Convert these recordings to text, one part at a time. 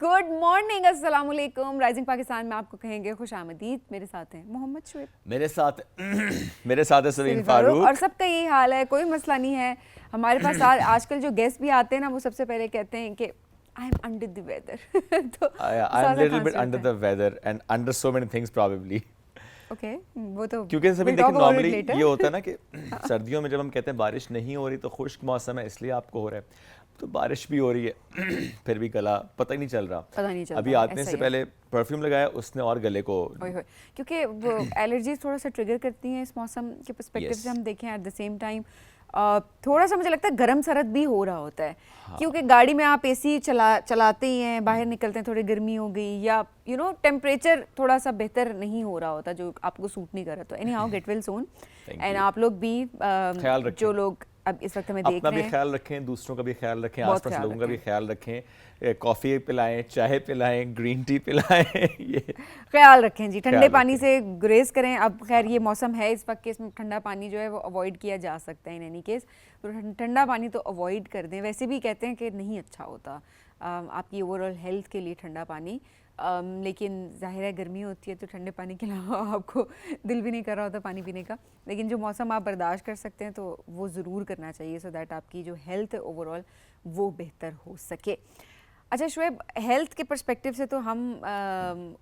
Good morning, अस्सलाम वालेकुम। Rising Pakistan में आपको कहेंगे खुश आमदीद। मेरे साथ हैं मोहम्मद शुएब, मेरे साथ है समीन फारूक। और सबका यही हाल है, कोई मसला नहीं है हमारे पास। आजकल जो गेस्ट भी आते हैं ना, वो सबसे पहले कहते हैं कि I am under the weather. तो I am little bit under the weather and under so many things probably. Okay, वो तो क्योंकि सभी we'll देखिए talk about it normally later. ये होता है ना कि सर्दियों में जब हम कहते हैं बारिश नहीं हो रही तो खुश्क मौसम है इसलिए आपको हो रहा है, तो बारिश भी हो रही है फिर भी गला पता ही नहीं चल रहा। पता नहीं चलता, अभी आने ऐसा से ही है। पहले परफ्यूम लगाया उसने और गले को ओए होए, क्योंकि वो एलर्जीज थोड़ा सा ट्रिगर करती हैं इस मौसम के पर्सपेक्टिव Yes. से हम देखें। एट द सेम टाइम थोड़ा सा मुझे लगता है गर्म सरद भी हो रहा होता है। हाँ। क्योंकि गाड़ी में आप एसी चलाते ही हैं, बाहर निकलते हैं, थोड़ी गर्मी हो गई या टेम्परेचर थोड़ा सा बेहतर नहीं हो रहा होता जो आपको सूट नहीं कर रहा। तो any how get well soon. Thank and you. आप लोग भी ख्याल रखें। जो लोग अब इस वक्त हमें देख अपना रहे भी हैं, ख्याल रखें, दूसरों का भी ख्याल रखें, बहुत आसपास ख्याल लोगों का भी रखें। ख्याल रखें। कॉफ़ी पिलाएं, चाय पिलाएं, ग्रीन टी पिलाएं ये ख्याल रखें जी। ठंडे ख्याल पानी रखें। से गुरेज करें। अब खैर ये मौसम है इस वक्त के, इसमें ठंडा पानी जो है वो अवॉइड किया जा सकता है इन एनी केस। तो ठंडा पानी तो अवॉइड कर दें। वैसे भी कहते हैं कि नहीं अच्छा होता आपकी ओवरऑल हेल्थ के लिए ठंडा पानी। लेकिन जाहिर है गर्मी होती है तो ठंडे पानी के अलावा आपको दिल भी नहीं कर रहा होता पानी पीने का। लेकिन जो मौसम आप बर्दाश्त कर सकते हैं तो वो ज़रूर करना चाहिए, सो दैट आपकी जो हेल्थ है ओवरऑल वो बेहतर हो सके। अच्छा शुएब, हेल्थ के पर्सपेक्टिव से तो हम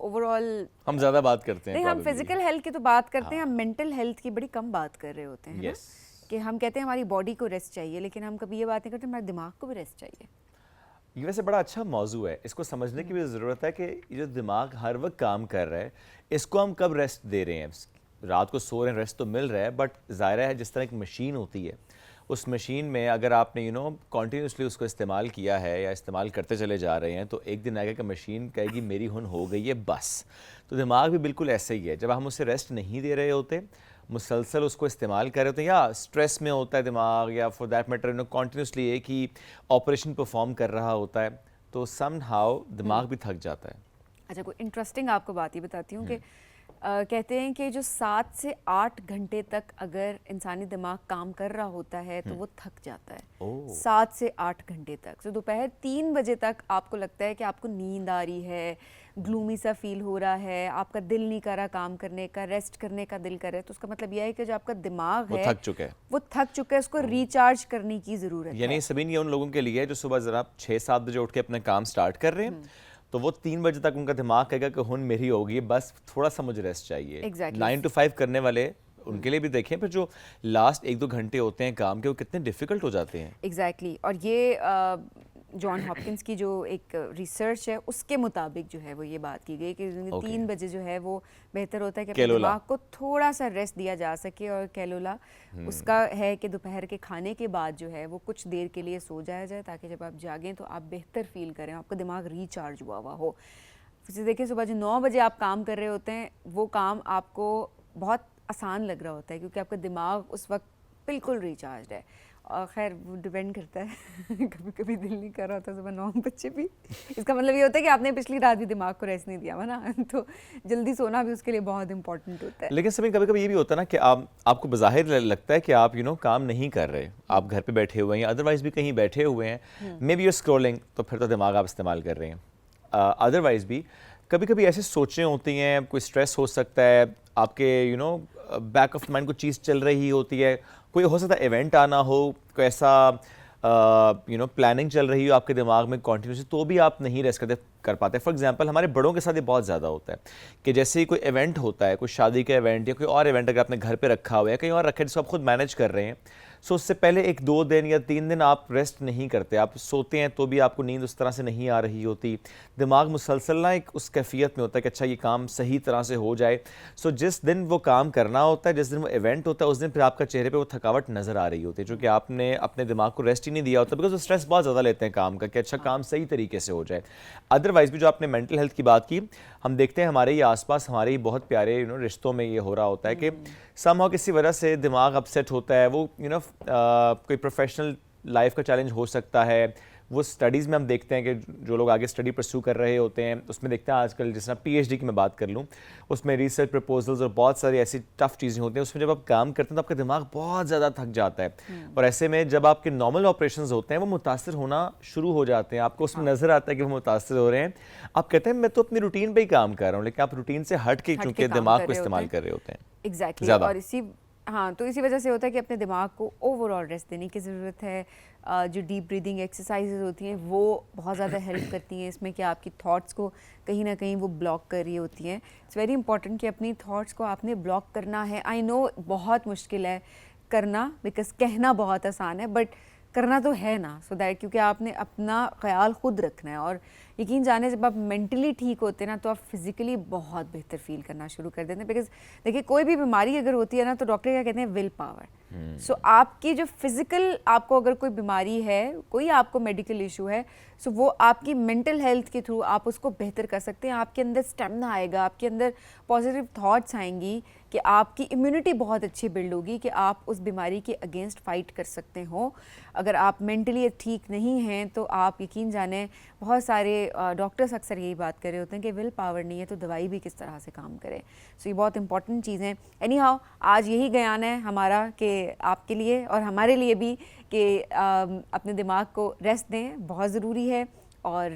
ओवरऑल हम ज़्यादा बात करते हैं नहीं, हम probably। फिजिकल हेल्थ की तो बात करते हैं, हाँ। हम मेंटल हेल्थ की बड़ी कम बात कर रहे होते हैं ना। Yes. कि हम कहते हैं हमारी बॉडी को रेस्ट चाहिए, लेकिन हम कभी ये बात नहीं करते हमारे दिमाग को भी रेस्ट चाहिए। ये वैसे बड़ा अच्छा मौजू है, इसको समझने की भी ज़रूरत है कि ये जो दिमाग हर वक्त काम कर रहा है इसको हम कब रेस्ट दे रहे हैं। रात को सो रहे हैं, रेस्ट तो मिल रहा है, बट ज़ाहिर है जिस तरह एक मशीन होती है उस मशीन में अगर आपने कॉन्टीन्यूसली उसको इस्तेमाल किया है या इस्तेमाल करते चले जा रहे हैं तो एक दिन आएगा कि मशीन कहेगी मेरी हुन हो गई है बस। तो दिमाग भी बिल्कुल ऐसे ही है, जब हम उसे रेस्ट नहीं दे रहे होते, मुसलसल उसको इस्तेमाल कर रहे होते हैं या स्ट्रेस में होता है दिमाग, या फॉर दैट मैटर कॉन्टीन्यूसली एक ही ऑपरेशन परफॉर्म कर रहा होता है, तो समहाउ दिमाग भी थक जाता है। अच्छा, कोई इंटरेस्टिंग आपको बात ही बताती हूँ कि कहते हैं कि जो 7 से 8 घंटे तक अगर इंसानी दिमाग काम कर रहा होता है तो वो थक जाता है। ओह। 7 से 8 घंटे तक। तो दोपहर 3 बजे तक आपको लगता है कि आपको नींद आ रही है, ग्लूमी सा फील हो रहा है, आपका दिल नहीं कर रहा काम करने का, रेस्ट करने का दिल कर रहा है, तो उसका मतलब यह है कि जो आपका दिमाग वो है थक चुका है, वो थक चुका है, उसको रिचार्ज करने की ज़रूरत है। यानी सभी ये उन लोगों के लिए है जो सुबह ज़रा 6-7 बजे उठ के अपना काम स्टार्ट कर रहे हैं, तो वो 3 बजे तक उनका दिमाग कहेगा कि हुन मेरी होगी, बस थोड़ा सा मुझे रेस्ट चाहिए। Exactly. 9 to 5 करने वाले उनके लिए भी देखें, पर जो लास्ट 1-2 घंटे होते हैं काम के वो कितने डिफिकल्ट हो जाते हैं। एग्जैक्टली और ये जॉन हॉपकिंस की जो एक रिसर्च है उसके मुताबिक जो है वो ये बात की गई कि 3 बजे जो है वो बेहतर होता है कि अपने दिमाग को थोड़ा सा रेस्ट दिया जा सके। और कैलोला उसका है कि दोपहर के खाने के बाद जो है वो कुछ देर के लिए सो जाया जाए, ताकि जब आप जागें तो आप बेहतर फील करें, आपका दिमाग रिचार्ज हुआ हो। फिर देखिए सुबह जो 9 बजे आप काम कर रहे होते हैं वो काम आपको बहुत आसान लग रहा होता है क्योंकि आपका दिमाग उस वक्त बिल्कुल रिचार्ज है। और खैर वो डिपेंड करता है कभी कभी दिल नहीं कर रहा होता सुबह 9 बजे भी। इसका मतलब ये होता है कि आपने पिछली रात भी दिमाग को रेस्ट नहीं दिया हुआ ना, तो जल्दी सोना भी उसके लिए बहुत इंपॉर्टेंट होता है। लेकिन सभी कभी कभी ये भी होता है ना कि आपको बज़ाहिर लगता है कि आप काम नहीं कर रहे, आप घर पे बैठे हुए हैं या अदरवाइज भी कहीं बैठे हुए हैं, मे बी यू स्क्रॉलिंग, तो फिर तो दिमाग आप इस्तेमाल कर रहे हैं। अदरवाइज भी कभी कभी ऐसी सोचें होती हैं, कोई स्ट्रेस हो सकता है, आपके बैक ऑफ माइंड कोई चीज़ चल रही होती है, कोई हो सकता है इवेंट आना हो, कोई ऐसा प्लानिंग चल रही हो आपके दिमाग में कॉन्टिन्यूसली, तो भी आप नहीं रेस्ट कर पाते। फॉर एग्जांपल हमारे बड़ों के साथ ये बहुत ज़्यादा होता है कि जैसे ही कोई इवेंट होता है, कोई शादी का इवेंट या कोई और इवेंट अगर आपने घर पे रखा हुआ है, कहीं और रखा है जिसको आप खुद मैनेज कर रहे हैं, सो उससे पहले 1-2 दिन या 3 दिन आप रेस्ट नहीं करते, आप सोते हैं तो भी आपको नींद उस तरह से नहीं आ रही होती, दिमाग मुसलसल ना एक उस कैफियत में होता है कि अच्छा ये काम सही तरह से हो जाए। सो जिस दिन वो काम करना होता है, जिस दिन वो इवेंट होता है, उस दिन फिर आपका चेहरे पे वो थकावट नज़र आ रही होती है, जो कि आपने अपने दिमाग को रेस्ट ही नहीं दिया होता, बिकॉज वो स्ट्रेस बहुत ज़्यादा लेते हैं काम का कि अच्छा काम सही तरीके से हो जाए। अदरवाइज भी जो आपने मेंटल हेल्थ की बात की, हम देखते हैं हमारे ही आसपास हमारे ही बहुत प्यारे रिश्तों में ये हो रहा होता है कि समहाउ किसी वजह से दिमाग अपसेट होता है, वो कोई प्रोफेशनल लाइफ का चैलेंज हो सकता है, वो स्टडीज़ में हम देखते हैं कि जो लोग आगे स्टडी परस्यू कर रहे होते हैं उसमें देखते हैं आजकल जिस तरह PhD की मैं बात कर लूँ, उसमें रिसर्च प्रपोजल्स और बहुत सारी ऐसी टफ चीज़ें होती हैं, उसमें जब आप काम करते हैं तो आपका दिमाग बहुत ज़्यादा थक जाता है। और ऐसे में जब आपके नॉर्मल ऑपरेशंस होते हैं वो मुतासर होना शुरू हो जाते हैं, आपको उसमें नज़र आता है कि वो मुतासर हो रहे हैं। आप कहते हैं मैं तो अपनी रूटीन पे ही काम कर रहा हूँ, लेकिन आप रूटीन से हट के चूँकि दिमाग को इस्तेमाल कर रहे होते हैं। एग्जैक्टली और तो इसी वजह से होता है कि अपने दिमाग को ओवरऑल रेस्ट देने की ज़रूरत है। जो डीप ब्रीदिंग एक्सरसाइजेज होती हैं वो बहुत ज़्यादा हेल्प करती हैं इसमें कि आपकी थॉट्स को कहीं ना कहीं वो ब्लॉक कर रही होती हैं। इट्स वेरी इंपॉर्टेंट कि अपनी थॉट्स को आपने ब्लॉक करना है। आई नो बहुत मुश्किल है करना, बिकॉज कहना बहुत आसान है, बट करना तो है ना, सो दैट क्योंकि आपने अपना ख्याल खुद रखना है। और यकीन जाने जब आप मेंटली ठीक होते हैं ना तो आप फिजिकली बहुत बेहतर फील करना शुरू कर देते हैं। बिकॉज देखिए कोई भी बीमारी अगर होती है ना तो डॉक्टर क्या कहते हैं, विल पावर। सो आपकी जो फिजिकल, आपको अगर कोई बीमारी है, कोई आपको मेडिकल इशू है, सो वो आपकी मेंटल हेल्थ के थ्रू आप उसको बेहतर कर सकते हैं। आपके अंदर स्टेमिना आएगा, आपके अंदर पॉजिटिव थॉट्स आएंगी कि आपकी इम्यूनिटी बहुत अच्छी बिल्ड होगी कि आप उस बीमारी के अगेंस्ट फाइट कर सकते हो। अगर आप मेंटली ठीक नहीं हैं तो आप यकीन जाने, बहुत सारे डॉक्टर्स अक्सर यही बात कर रहे होते हैं कि विल पावर नहीं है तो दवाई भी किस तरह से काम करे। सो ये बहुत इंपॉर्टेंट चीज़ें। एनी हाउ आज यही बयान है हमारा कि आपके लिए और हमारे लिए भी कि अपने दिमाग को रेस्ट दें, बहुत ज़रूरी है। और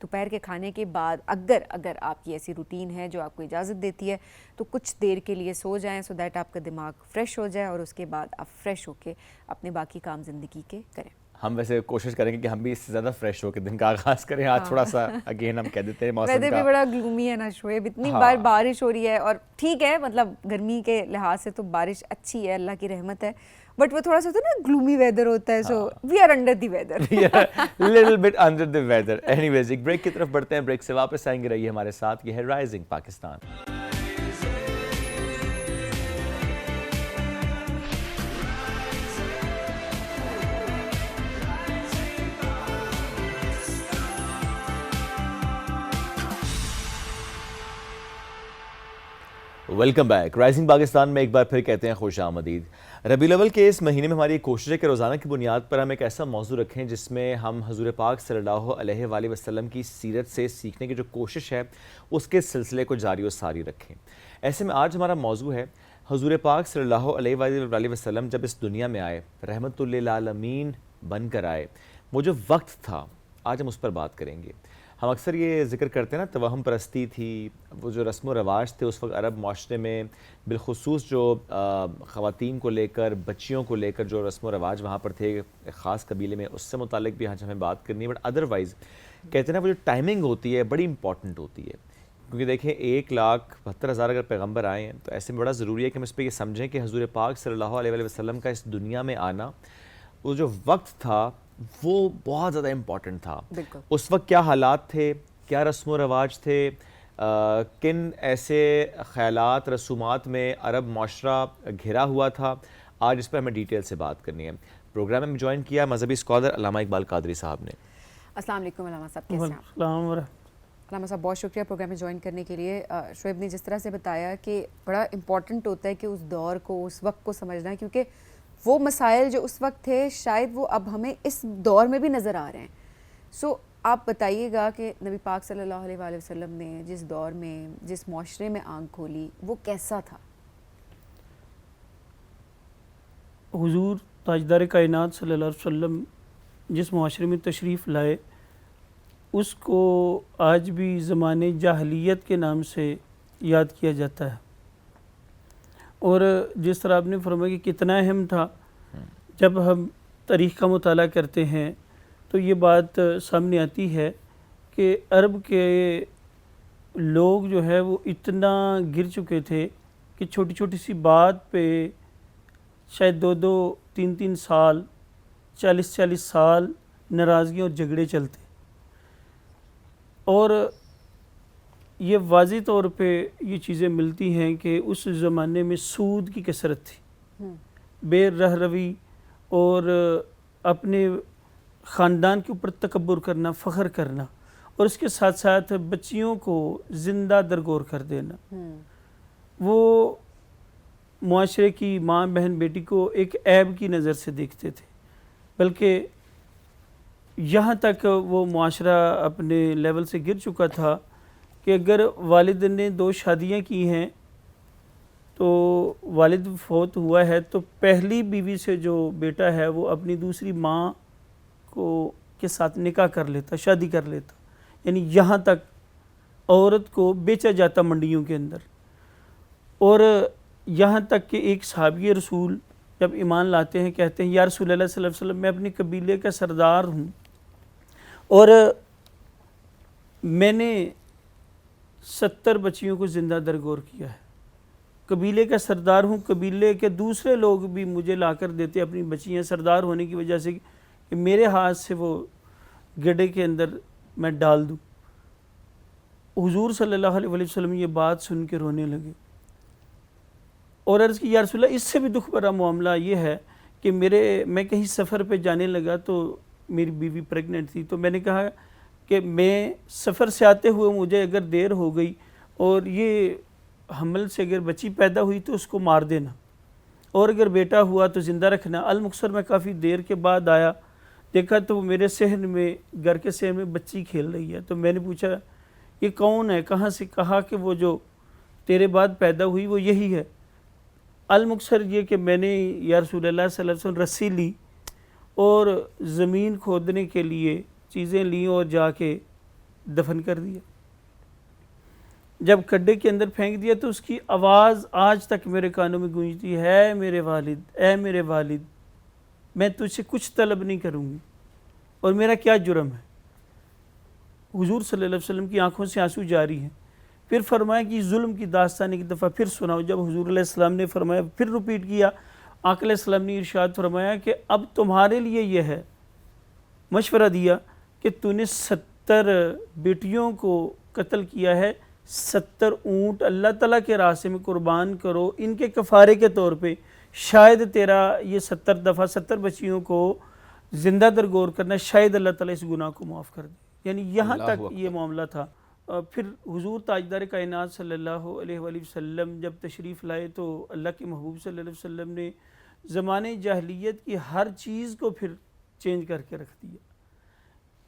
दोपहर के खाने के बाद अगर आपकी ऐसी रूटीन है जो आपको इजाज़त देती है तो कुछ देर के लिए सो जाएं, सो दैट आपका दिमाग फ्रेश हो जाए और उसके बाद आप फ्रेश होके अपने बाकी काम ज़िंदगी के करें। हम वैसे कोशिश करेंगे कि हम भी इससे ज़्यादा फ्रेश होकर दिन का आगाज़ करें। आज थोड़ा सा अगेन हम कह देते हैं मौसम वेदर भी बड़ा ग्लूमी है ना शोएब, इतनी बार बारिश हो रही है। और ठीक है, मतलब गर्मी के लिहाज से तो बारिश अच्छी है, अल्लाह की रहमत है, बट वो थोड़ा सा होता है ना ग्लूमी वेदर होता है। So we are under the weather, little bit under the weather. Anyways एक ब्रेक की तरफ बढ़ते हैं, ब्रेक से वापस आएंगे, रहिए हमारे साथ। ये है rising Pakistan. Welcome back. Rising Pakistan में एक बार फिर कहते हैं खुश आमदीद। रबीउल अव्वल के इस महीने में हमारी कोशिश है कि रोज़ाना की बुनियाद पर हम एक ऐसा मौजू रखें जिसमें हम हजूर पाक सल्लल्लाहु अलैहि वसल्लम की सीरत से सीखने की जो कोशिश है उसके सिलसिले को जारी और सारी रखें। ऐसे में आज हमारा मौजू है हजूर पाक सल्लल्लाहु अलैहि वसल्लम जब इस दुनिया में आए, रहमतुल्लिल आलमीन बनकर आए, वो जो वक्त था आज हम उस पर बात करेंगे। हम अक्सर ये जिक्र करते हैं ना, तवहम परस्ती थी, वो जो रस्म व रवाज थे उस वक्त अरब माशरे में, बिलखुसूस जो ख़वातीन को लेकर, बच्चियों को लेकर जो रस्म व रवाज वहाँ पर थे एक ख़ास कबीले में, उससे मुतालिक भी आज हमें बात करनी है। बट अदरवाइज़ कहते हैं ना वो जो टाइमिंग होती है बड़ी इंपॉर्टेंट होती है, क्योंकि देखें 1,72,000 अगर पैगम्बर आए हैं तो ऐसे में बड़ा ज़रूरी है कि हम इस पर यह समझें कि हजूर पाक सल्लल्लाहु अलैहि वसल्लम का इस दुनिया में आना, वो जो वक्त था वो बहुत ज़्यादा इम्पॉर्टेंट था। उस वक्त क्या हालात थे, क्या रस्म व रवाज थे, किन ऐसे ख़यालात रसूमात में अरब माशरा घिरा हुआ था, आज इस पर हमें डिटेल से बात करनी है। प्रोग्राम में ज्वाइन किया मजहबी स्कॉलर अल्लामा इकबाल कादरी साहब ने। अस्सलाम वालेकुम अल्लामा साहब, कैसे हैं आप? अल्लामा साहब बहुत शुक्रिया प्रोग्राम में ज्वाइन करने के लिए। शोएब ने जिस तरह से बताया कि बड़ा इम्पॉर्टेंट होता है कि उस दौर को, उस वक्त को समझना, क्योंकि वो मसाइल जो उस वक्त थे शायद वो अब हमें इस दौर में भी नज़र आ रहे हैं। सो आप बताइएगा कि नबी पाक सल्लल्लाहु अलैहि वसल्लम ने जिस दौर में, जिस माशरे में आंख खोली, वो कैसा था? हुजूर ताजदार कायनात सल्लल्लाहु अलैहि वसल्लम जिस माशरे में तशरीफ़ लाए उसको आज भी ज़माने जाहलियत के नाम से याद किया जाता है। और जिस तरह आपने फरमाया कि कितना अहम था, जब हम तारीख़ का मुताला करते हैं तो ये बात सामने आती है कि अरब के लोग जो है वो इतना गिर चुके थे कि छोटी छोटी सी बात पे शायद 2-2, 3-3 साल, 40-40 साल नाराज़गी और झगड़े चलते। और ये वाज़ी तौर पे ये चीज़ें मिलती हैं कि उस ज़माने में सूद की कसरत थी, बेरह रवी और अपने ख़ानदान के ऊपर तकब्बुर करना, फ़ख्र करना, और इसके साथ साथ बच्चियों को ज़िंदा दरगोर कर देना। वो मुआशरे की माँ बहन बेटी को एक ऐब की नज़र से देखते थे, बल्कि यहाँ तक वो मुआशरा अपने लेवल से गिर चुका था कि अगर वालिद ने 2 शादियाँ की हैं तो वालिद फौत हुआ है तो पहली बीवी से जो बेटा है वो अपनी दूसरी माँ को के साथ निकाह कर लेता, शादी कर लेता। यानी यहाँ तक औरत को बेचा जाता मंडियों के अंदर। और यहाँ तक कि एक सहाबी रसूल जब ईमान लाते हैं कहते हैं या रसूलल्लाह सल्लल्लाहु अलैहि वसल्लम, मैं अपने कबीले का सरदार हूँ और मैंने 70 बच्चियों को ज़िंदा दरगोर किया है। कबीले का सरदार हूँ, कबीले के दूसरे लोग भी मुझे लाकर देते अपनी बच्चियाँ सरदार होने की वजह से कि मेरे हाथ से वो गड्ढे के अंदर मैं डाल दूँ। हुजूर सल्लल्लाहु अलैहि वसल्लम ये बात सुन के रोने लगे और अर्ज़ की या रसूल अल्लाह, इससे भी दुख भरा मामला ये है कि मैं कहीं सफ़र पे जाने लगा तो मेरी बीवी प्रेग्नेंट थी। तो मैंने कहा कि मैं सफ़र से आते हुए मुझे अगर देर हो गई और ये हमल से अगर बच्ची पैदा हुई तो उसको मार देना, और अगर बेटा हुआ तो ज़िंदा रखना। अलमुक्सर में काफ़ी देर के बाद आया, देखा तो मेरे सहन में, घर के सहन में बच्ची खेल रही है। तो मैंने पूछा ये कौन है, कहाँ से? कहा कि वो जो तेरे बाद पैदा हुई वो यही है। अलमुक्सर ये कि मैंने या रसूलल्लाह सल्लल्लाहु अलैहि वसल्लम रस्सी ली और ज़मीन खोदने के लिए चीज़ें ली और जाके दफन कर दिया। जब गड्ढे के अंदर फेंक दिया तो उसकी आवाज़ आज तक मेरे कानों में गूंजती है, मेरे वालिद, ए मेरे वालिद, मैं तुझसे कुछ तलब नहीं करूँगी और मेरा क्या जुर्म है। हुजूर सल्लल्लाहु अलैहि वसल्लम की आंखों से आंसू जारी हैं। फिर फरमाया कि जुल्म की दास्तान एक दफ़ा फिर सुनाओ। जब हुजूर अलैहि सलाम ने फरमाया, फिर रिपीट किया, आका अलैहि सलाम ने इरशाद फरमाया कि अब तुम्हारे लिए यह है, मशवरा दिया कि तूने 70 बेटियों को कत्ल किया है, 70 ऊँट अल्लाह ताला के रास्ते में कुर्बान करो इनके कफ़ारे के तौर पे, शायद तेरा ये 70 दफ़ा 70 बच्चियों को ज़िंदा दरगोर करना, शायद अल्लाह ताला इस गुनाह को माफ़ कर दे। यानी यहाँ तक ये मामला था। फिर हुजूर ताजदार कायनात सल्लल्लाहु अलैहि वसल्लम जब तशरीफ़ लाए तो अल्लाह के महबूब सल्लल्लाहु अलैहि वसल्लम ने ज़माने जाहिलियत की हर चीज़ को फिर चेंज करके रख दिया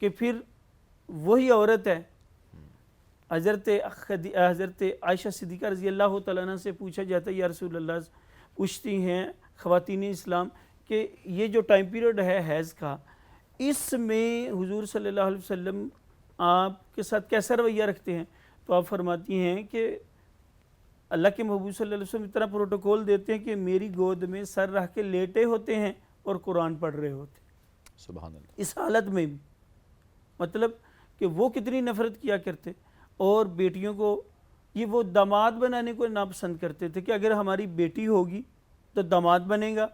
कि फिर वही औरत है। हज़रत आयशा सिद्दीक़ा रज़ी अल्लाह तआला अन्हा से पूछा जाता है, या रसूल अल्लाह, पूछती हैं ख़वातीन इस्लाम कि ये जो टाइम पीरियड है हैज़ का, इसमें हुजूर सल्लल्लाहु अलैहि वसल्लम आपके साथ कैसा रवैया रखते हैं? तो आप फरमाती हैं कि अल्लाह के महबूब सल्लल्लाहु अलैहि वसल्लम इतना प्रोटोकॉल देते हैं कि मेरी गोद में सर रख के लेटे होते हैं और कुरान पढ़ रहे होते हैं। सुभान अल्लाह। इस हालत में भी, मतलब कि वो कितनी नफ़रत किया करते। और बेटियों को ये वो दामाद बनाने को नापसंद करते थे कि अगर हमारी बेटी होगी तो दामाद बनेगा,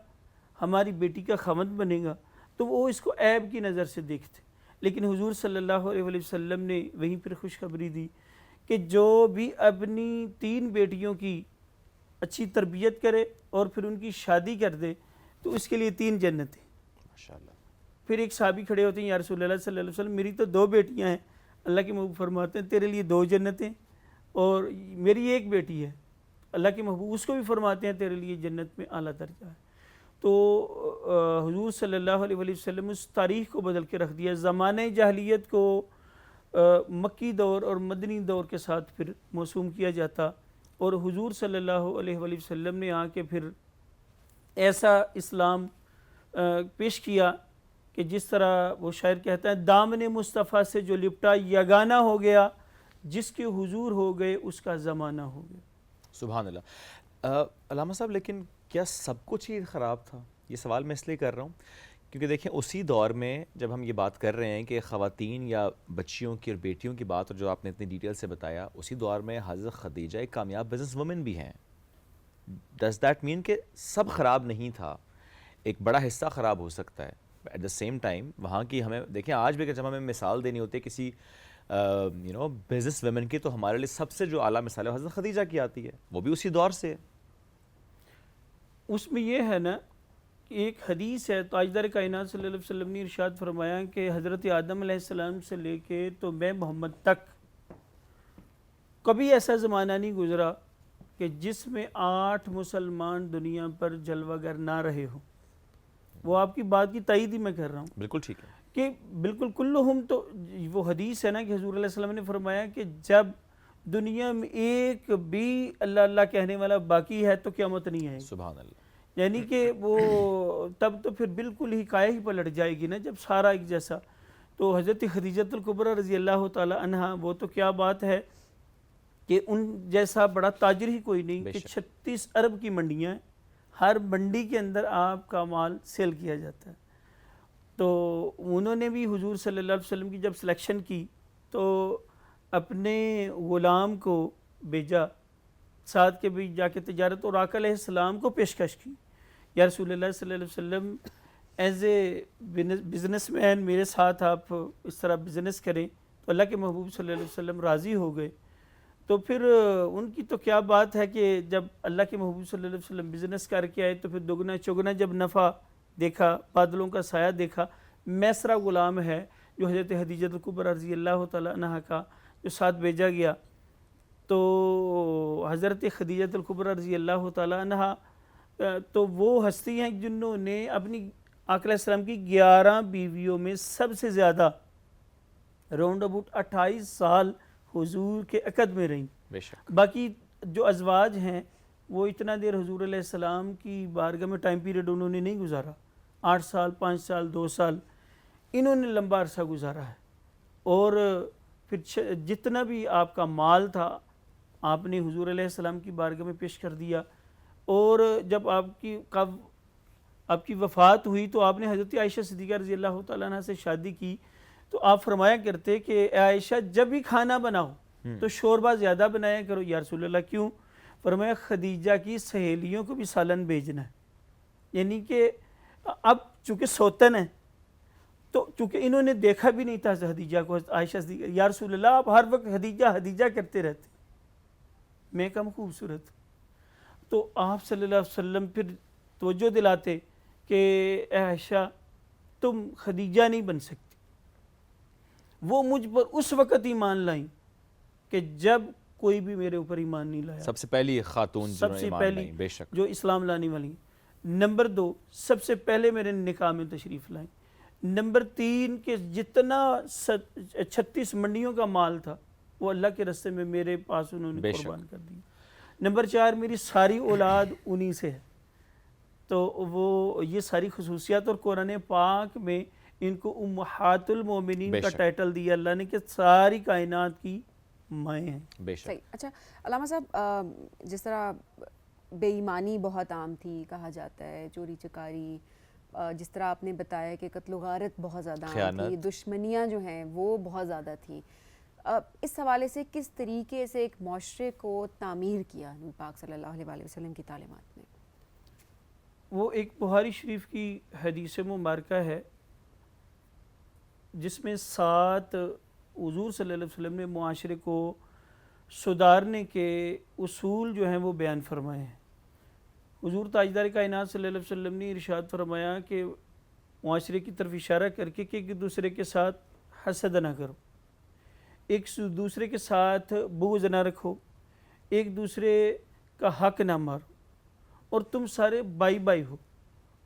हमारी बेटी का खमद बनेगा, तो वो इसको ऐब की नज़र से देखते। लेकिन हुजूर सल्लल्लाहु अलैहि वसल्लम ने वहीं पर खुशखबरी दी कि जो भी अपनी 3 बेटियों की अच्छी तरबियत करे और फिर उनकी शादी कर दे तो उसके लिए 3 जन्नतें। माशाअल्लाह। फिर एक सहाबी खड़े होते हैं, या रसूलल्लाह सल्लल्लाहु अलैहि वसल्लम, मेरी तो 2 बेटियां हैं। अल्लाह के महबूब फरमाते हैं तेरे लिए 2 जन्नतें, और मेरी एक बेटी है। अल्लाह के महबूब उसको भी फरमाते हैं तेरे लिए जन्नत में आला दर्जा है। तो हुजूर सल्लल्लाहु अलैहि वसल्लम उस तारीख़ को बदल के रख दिया। ज़माने जाहिलियत को मक्की दौर और मदनी दौर के साथ फिर मौसूम किया जाता, और हुजूर सल्लल्लाहु अलैहि वसल्लम ने आके फिर ऐसा इस्लाम पेश किया कि जिस तरह वो शायर कहता है, दामन मुस्तफ़ा से जो लिपटा यगाना हो गया, जिसके हुजूर हो गए उसका ज़माना हो गया। सुभान अल्लाह। अल्लामा साहब, लेकिन क्या सब कुछ ही ख़राब था? ये सवाल मैं इसलिए कर रहा हूँ क्योंकि देखें उसी दौर में जब हम ये बात कर रहे हैं कि ख़वातीन या बच्चियों की और बेटियों की बात, और जो आपने इतनी डिटेल से बताया, उसी दौर में हज़रत ख़दीजा एक कामयाब बिज़नेस वुमन भी हैं। डज़ दैट मीन कि सब ख़राब नहीं था? एक बड़ा हिस्सा ख़राब हो सकता है। एट द सेम टाइम वहाँ की हमें देखें, आज भी जब हमें मिसाल देनी होती है किसी बिज़नेस वुमन की, तो हमारे लिए सबसे जो आला मिसाल है हज़रत ख़दीजा की आती है, वो भी उसी दौर से है। उसमें ये है ना कि एक हदीस है, ताजदार कायनात सल्लल्लाहु अलैहि वसल्लम ने इरशाद फरमाया कि हज़रत आदम अलैहिस्सलाम से लेके तो मैं मोहम्मद तक कभी ऐसा ज़माना नहीं गुज़रा कि जिसमें 8 मुसलमान दुनिया पर जलवागर ना रहे हो। वो आपकी बात की तायीद ही मैं कर रहा हूँ। बिल्कुल ठीक है। कि बिल्कुल कुल्लुहुम, तो वो हदीस है ना कि हुजूर अलैहि सल्लम ने फरमाया कि जब दुनिया में एक भी अल्लाह अल्लाह कहने वाला बाकी है तो क़यामत नहीं आएगी। सुभान अल्लाह। यानी कि वो तब तो फिर बिल्कुल ही काया ही पलट जाएगी ना, जब सारा एक जैसा। तो हज़रत खदीजतुल कुबरा रज़ी अल्लाह ताला अन्हा, वो तो क्या बात है कि उन जैसा बड़ा ताजिर ही कोई नहीं, कि 36 अरब की मंडियाँ हैं, हर मंडी के अंदर आपका माल सेल किया जाता है। तो उन्होंने भी हुजूर सल्लल्लाहु अलैहि वसल्लम की जब सिलेक्शन की तो अपने ग़ुलाम को भेजा साथ के भी जाके तजारत, और आका अलैहिस्सलाम को पेशकश की, या रसूलुल्लाह सल्लल्लाहु अलैहि वसल्लम एज ए बिज़नेसमैन मेरे साथ आप इस तरह बिज़नेस करें। तो अल्लाह के महबूब सल्लल्लाहु अलैहि वसल्लम राज़ी हो गए। तो फिर उनकी तो क्या बात है कि जब अल्लाह के महबूब सल्लल्लाहु अलैहि वसल्लम बिज़नेस करके आए तो फिर दुगना चौगना जब नफ़ा देखा, बादलों का साया देखा। मैसरा ग़ुलाम है जो हज़रत खदीजतुल कुबरा रज़ी अल्लाह ताला अन्हा का जो साथ भेजा गया, तो हज़रत खदीजतुल कुबरा रज़ी अल्लाह ताला अन्हा तो वो हस्ती हैं जिन्होंने अपनी आका अलैहिस्सलाम की 11 बीवियों में सबसे ज़्यादा राउंड अबाउट 28 साल हुजूर के अक़द में रहीं। बेशक। बाकी जो अज़वाज हैं वो इतना देर हुजूर अलैहिस्सलाम की बारगाह में टाइम पीरियड उन्होंने नहीं गुजारा, 8 साल, 5 साल, 2 साल, इन्होंने लंबा अरसा गुजारा है। और फिर जितना भी आपका माल था आपने हुजूर अलैहिस्सलाम की बारगाह में पेश कर दिया। और जब आपकी वफ़ात हुई तो आपने हज़रत आयशा सिद्दीक़ा रज़ी अल्लाह तआला अन्हा से शादी की। तो आप फरमाया करते कि आयशा जब भी खाना बनाओ तो शोरबा ज़्यादा बनाया करो। या रसूल अल्लाह क्यों? फरमाया खदीजा की सहेलियों को भी सालन भेजना है। यानी कि अब चूँकि सौतन है तो चूँकि इन्होंने देखा भी नहीं था खदीजा को, आयशा सिद्दीक़ा, या रसूल अल्लाह आप हर वक्त खदीजा खदीजा करते रहते, मैं कम खूबसूरत। तो आप सल्लल्लाहु अलैहि वसल्लम फिर तवज्जो दिलाते कि आयशा तुम खदीजा नहीं बन सकती। वो मुझ पर उस वक़्त ईमान लाई कि जब कोई भी मेरे ऊपर ईमान नहीं लाया। सबसे पहली खातून सबसे पहली बेशक जो इस्लाम लाने वाली। नंबर 2 सबसे पहले मेरे निकाह में तशरीफ़ लाई। नंबर 3 के जितना 36 मंडियों का माल था वो अल्लाह के रास्ते में मेरे पास उन्होंने कुर्बान कर दिया। नंबर 4 मेरी सारी औलाद उन्हीं से है। तो वो ये सारी खसूसियात, और कुरान पाक में इनको उम्महातुल मोमिनीन का टाइटल दिया अल्लाह ने कि सारी कायनात की माएँ हैं। सही। अच्छा अल्लामा साहब, जिस तरह बेईमानी बहुत आम थी कहा जाता है, चोरी चकारी, जिस तरह आपने बताया कि कत्ल गारत बहुत ज़्यादा आम थी, दुश्मनियाँ जो हैं वो बहुत ज़्यादा थी, इस हवाले से किस तरीके से एक माशरे को तामीर किया नबी पाक सल्लल्लाहु अलैहि वसल्लम की तालीमात ने? वो एक बुखारी शरीफ की हदीस मुबारका है जिसमें 7 हुजूर सल्लल्लाहु अलैहि वसल्लम ने मुआशरे को सुधारने के उसूल जो हैं वो बयान फरमाए हैं। हुजूर ताजदार कायनात सल्लल्लाहु अलैहि वसल्लम ने इरशाद फरमाया कि मुआशरे की तरफ इशारा करके कि एक दूसरे के साथ हसद ना करो, एक दूसरे के साथ बुग़्ज़ ना रखो, एक दूसरे का हक ना मारो, और तुम सारे बाई बाई हो,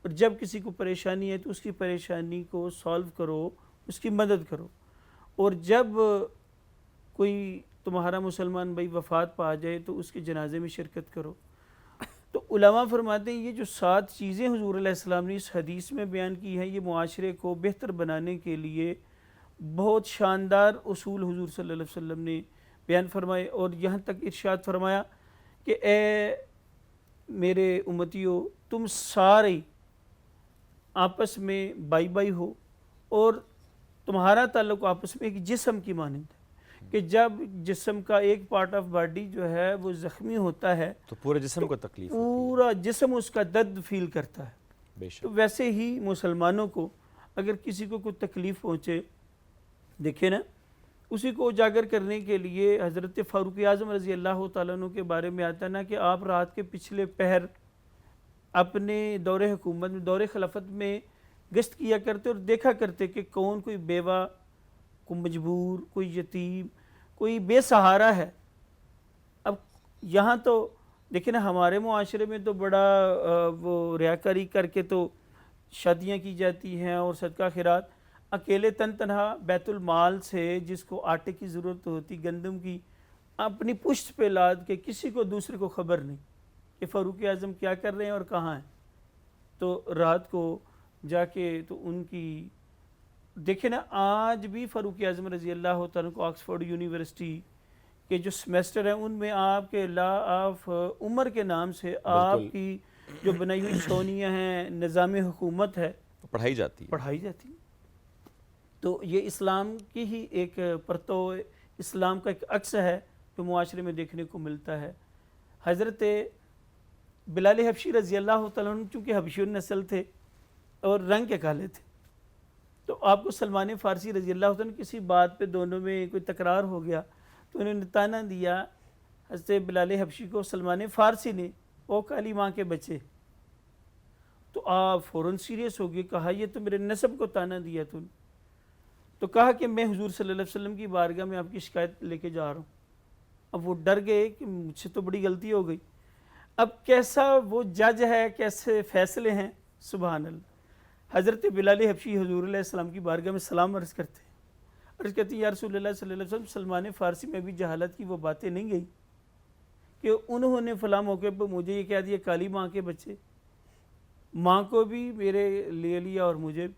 और जब किसी को परेशानी है तो उसकी परेशानी को सॉल्व करो, उसकी मदद करो, और जब कोई तुम्हारा मुसलमान भाई वफ़ात पा जाए तो उसके जनाजे में शिरकत करो। तो उलमा फरमाते हैं ये जो 7 चीज़ें हुजूर अलैहिस्सलाम ने इस हदीस में बयान की हैं, ये मुआशरे को बेहतर बनाने के लिए बहुत शानदार उसूल हुजूर सल्लल्लाहु अलैहि वसल्लम ने बयान फरमाए। और यहाँ तक इरशाद फरमाया कि ए मेरे उम्मतियों, तुम सारे आपस में बाई बाई हो, और तुम्हारा ताल्लुक़ आपस में एक जिस्म की मानंद है कि जब जिस्म का एक पार्ट ऑफ बॉडी जो है वो ज़ख्मी होता है तो पूरे जिस्म को तकलीफ, पूरा जिस्म उसका दर्द फील करता है। बेशक। तो वैसे ही मुसलमानों को अगर किसी को कोई तकलीफ़ पहुँचे, देखिए ना, उसी को उजागर करने के लिए हज़रत फ़ारूक आज़म रज़ी अल्लाह तआला अन्हु के बारे में आता है ना कि आप रात के पिछले पहर अपने दौरे हुकूमत में, दौरे खिलाफत में गश्त किया करते और देखा करते कि कौन कोई बेवा, कोई मजबूर, कोई यतीम, कोई बेसहारा है। अब यहाँ तो देखिए ना, हमारे मुआशरे में तो बड़ा वो रियाकारी करके तो शादियाँ की जाती हैं और सदका खैरात। अकेले तन तनहा बैतुल माल से जिसको आटे की ज़रूरत होती, गंदम की, अपनी पुश्त पे लाद के, किसी को दूसरे को खबर नहीं कि फ़ारूक आज़म क्या कर रहे हैं और कहाँ हैं। तो रात को जाके तो उनकी देखे ना, आज भी फ़ारूक आज़म रज़ी अल्लाह तआला को ऑक्सफोर्ड यूनिवर्सिटी के जो सेमेस्टर हैं उनमें आपके ला ऑफ उमर के नाम से आपकी जो बनाई हुई छौनियाँ हैं, निज़ाम हुकूमत है, पढ़ाई जाती है। तो ये इस्लाम की ही एक परतो, इस्लाम का एक अक्स है जो मुआशरे में देखने को मिलता है। हज़रत बिलाल हबशी रज़ी अल्लाह तआला अन्हु चूँकि हबशी नस्ल थे और रंग के काले थे, तो आपको सलमान फ़ारसी रज़ी अल्लाह तआला किसी बात पे दोनों में कोई तकरार हो गया तो उन्होंने ताना दिया हज़रत बिलाल हबशी को, सलमान फ़ारसी ने, ओ काली माँ के बच्चे। तो आप फ़ौरन सीरियस हो गए, कहा ये तो मेरे नस्ब को ताना दिया तूने। तो कहा कि मैं हुजूर सल्लल्लाहु अलैहि वसल्लम की बारगाह में आपकी शिकायत लेके जा रहा हूँ। अब वो डर गए कि मुझसे तो बड़ी गलती हो गई। अब कैसा वो जज है, कैसे फ़ैसले हैं, सुभान अल्लाह। हज़रत बिलाल हबशी हुजूर अलैहि सलाम की बारगाह में सलाम अर्ज़ करते हैं, अर्ज़ कहती या रसूलल्लाह सल्लल्लाहु अलैहि वसल्लम, सलमान फ़ारसी में भी जहालत की वो बातें नहीं गई कि उन्होंने फ़लाँ मौके पर मुझे ये कह दिया काली माँ के बच्चे, माँ को भी मेरे ले लिया और मुझे।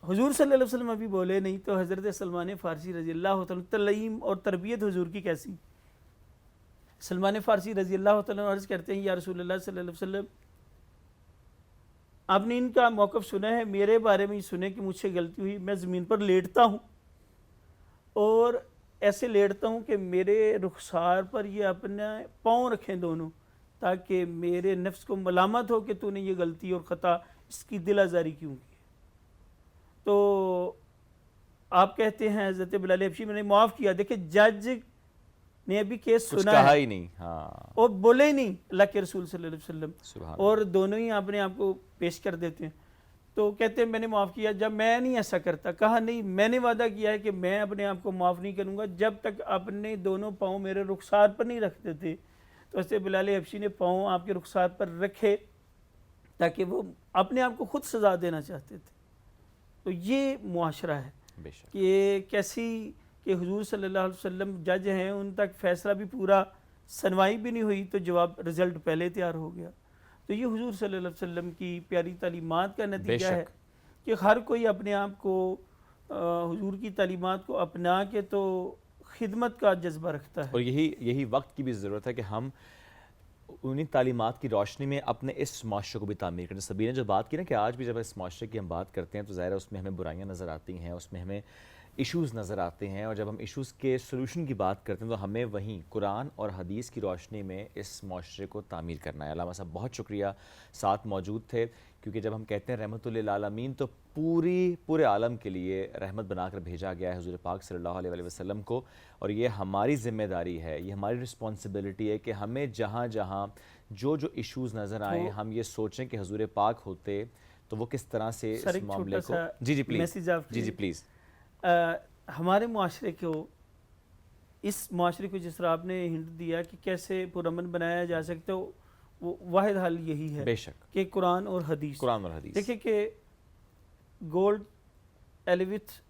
हुजूर सल्लल्लाहु अलैहि वसल्लम अभी बोले नहीं तो हज़रत सलमान फ़ारसी रज़ी अल्लाह तआला, तलीम और तरबियत हुजूर की कैसी। सलमान फ़ारसी रज़ी अल्लाह तआला अर्ज़ करते हैं या रसूलल्लाह सल्लल्लाहु अलैहि वसल्लम, आपने इनका मौक़िफ़ सुना है, मेरे बारे में ही सुने कि मुझसे गलती हुई, मैं ज़मीन पर लेटता हूँ और ऐसे लेटता हूँ कि मेरे रुखसार पर ये अपने पाँव रखें दोनों, ताकि मेरे नफ्स को मलामत हो कि तूने ये गलती और ख़ता इसकी दिल आज़ारी क्यों की। तो आप कहते हैं हज़रत बिलाल हबशी मैंने माफ़ किया। देखिए जज ने अभी केस सुना कहा है ही नहीं, हाँ, और बोले ही नहीं अल्लाह के रसूल सल्लल्लाहु अलैहि वसल्लम, सुभान और दोनों ही अपने आप को पेश कर देते हैं। तो कहते हैं मैंने माफ़ किया, जब मैं नहीं ऐसा करता। कहा नहीं, मैंने वादा किया है कि मैं अपने आप को माफ़ नहीं करूँगा जब तक अपने दोनों पाँव मेरे रुखसार पर नहीं रखते थे। तो ऐसे बिलाल हबशी ने पाँव आपके रुखसार पर रखे ताकि वो अपने आप को खुद सज़ा देना चाहते थे। तो ये मुआशरा है कि कैसी कि हुजूर सल्लल्लाहु अलैहि वसल्लम जज हैं, उन तक फ़ैसला भी पूरा, सुनवाई भी नहीं हुई तो जवाब रिज़ल्ट पहले तैयार हो गया। तो ये हुजूर सल्लल्लाहु अलैहि वसल्लम की प्यारी तालीमात का नतीजा है कि हर कोई अपने आप को हुजूर की तालीमात को अपना के तो खिदमत का जज्बा रखता है। और यही वक्त की भी ज़रूरत है कि हम उन्हीं तालीमात की रोशनी में अपने इस माशरे को भी तामीर करें। सभी ने जो बात की ना कि आज भी जब इस माशरे की हम बात करते हैं तो ज़ाहिर है उसमें हमें बुराइयां नज़र आती हैं, उसमें हमें इश्यूज़ नज़र आते हैं, और जब हम इश्यूज़ के सलूशन की बात करते हैं तो हमें वहीं कुरान और हदीस की रोशनी में इस माशरे को तामीर करना है। अल्लामा साहब बहुत शुक्रिया, साथ मौजूद थे, क्योंकि जब हम कहते हैं रहमतुल्लिल आलमीन तो पूरे आलम के लिए रहमत बनाकर भेजा गया है हुज़ूर पाक सल्लल्लाहु अलैहि वसल्लम को। और ये हमारी ज़िम्मेदारी है, ये हमारी रिस्पॉन्सिबिलिटी है कि हमें जहाँ जहाँ जो इश्यूज़ नज़र आए हम ये सोचें कि हुज़ूर पाक होते तो वो किस तरह से इस मामले को। जी प्लीज़। हमारे मुआशरे को, इस मुआशरे को जिस तरह आपने हिंट दिया कि कैसे पुरअमन बनाया जा सकता है, वो वाहिद हल यही है बेशक कि कुरान और हदीस। देखिए कि गोल्ड एलिविथ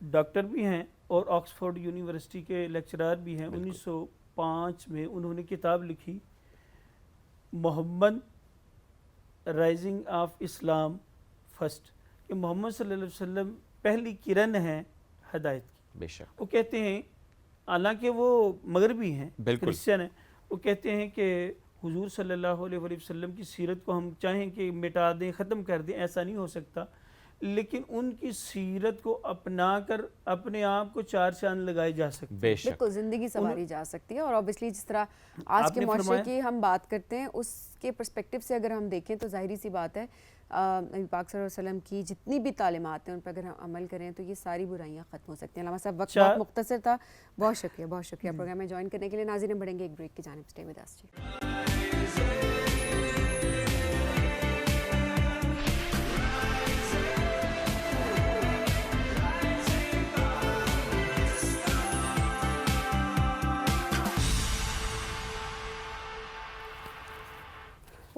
डॉक्टर भी हैं और ऑक्सफोर्ड यूनिवर्सिटी के लेक्चरर भी हैं। 1905 में उन्होंने किताब लिखी, Mohammad rising of Islam first, कि मोहम्मद सल्लल्लाहु अलैहि वसल्लम पहली किरण है हदायत की। बेशक वो कहते हैं, हालांकि वो मगरबी हैं, क्रिश्चियन हैं, वो कहते हैं कि हुजूर सल्लल्लाहु अलैहि वसल्लम की सीरत को हम चाहें कि मिटा दें, ख़त्म कर दें, ऐसा नहीं हो सकता, लेकिन उनकी सीरत को अपना कर अपने आप को चार चांद लगाए जा सकते हैं। बिल्कुल ज़िंदगी संवारी जा सकती है। और ऑब्वियसली जिस तरह आज के माशरे की हम बात करते हैं उसके पर्सपेक्टिव से अगर हम देखें तो जाहिर सी बात है नबी पाक सल्लल्लाहु अलैहि वसल्लम की जितनी भी तालीमात हैं उन पर अगर हम अमल करें तो ये सारी बुराइयां ख़त्म हो सकती हैं। अल्लामा साहब वक्त बहुत मुख्तसर था, बहुत शुक्रिया प्रोग्राम में ज्वाइन करने के लिए। नाज़रीन बढ़ेंगे एक ब्रेक की जानिब, स्टे विद अस जी।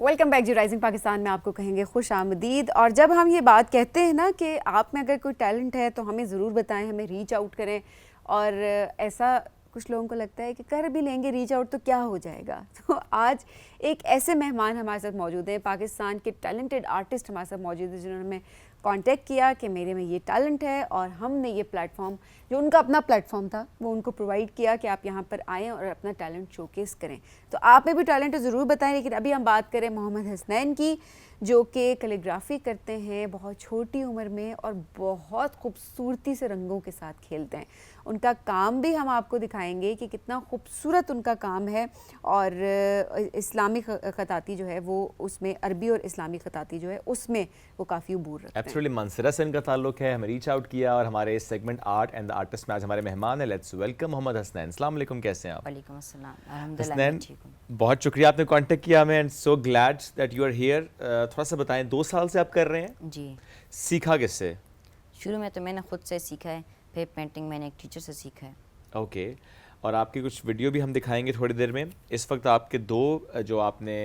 वेलकम बैक जी। राइजिंग पाकिस्तान में आपको कहेंगे खुश आमदीद। और जब हम ये बात कहते हैं ना कि आप में अगर कोई टैलेंट है तो हमें ज़रूर बताएं, हमें रीच आउट करें। और ऐसा कुछ लोगों को लगता है कि कर भी लेंगे रीच आउट तो क्या हो जाएगा। तो आज एक ऐसे मेहमान हमारे साथ मौजूद हैं, पाकिस्तान के टैलेंटेड आर्टिस्ट हमारे साथ मौजूद हैं, जिन्होंने हमें कांटेक्ट किया कि मेरे में ये टैलेंट है और हमने ये प्लेटफॉर्म, जो उनका अपना प्लेटफॉर्म था, वो उनको प्रोवाइड किया कि आप यहाँ पर आएँ और अपना टैलेंट शोकेस करें। तो आप में भी टैलेंट है ज़रूर बताएं। लेकिन अभी हम बात करें मोहम्मद हसनैन की, जो कि कैलीग्राफी करते हैं बहुत छोटी उम्र में और बहुत खूबसूरती से रंगों के साथ खेलते हैं। उनका काम भी हम आपको दिखाएंगे कि कितना खूबसूरत उनका काम है। और इस्लामी ख़ताती जो है वो उसमें, अरबी और इस्लामी ख़ताती जो है उसमें वो काफ़ी अबूर रखते हैं। एब्सोल्युटली मंसरा से इनका ताल्लुक है, हमें रीच आउट किया और हमारे इस segment art and the artist में आज हमारे मेहमान हैं। Let's welcome Mohammad Hasnain. अस्सलाम वालेकुम, कैसे हैं आप? वालेकुम अस्सलाम, अल्हम्दुलिल्लाह हसनैन, मैं ठीक हूँ। बहुत शुक्रिया आपने कांटेक्ट किया हमें and so glad that you are here. थोड़ा सा बताएं, 2 साल से आप कर रहे हैं, जी, सीखा किससे? शुरू में तो मैंने खुद से सीखा है, फिर पेंटिंग मैंने एक टीचर से सीखा है। ओके और आपकी कुछ वीडियो भी हम दिखाएंगे थोड़ी देर में। इस वक्त आपके 2 जो आपने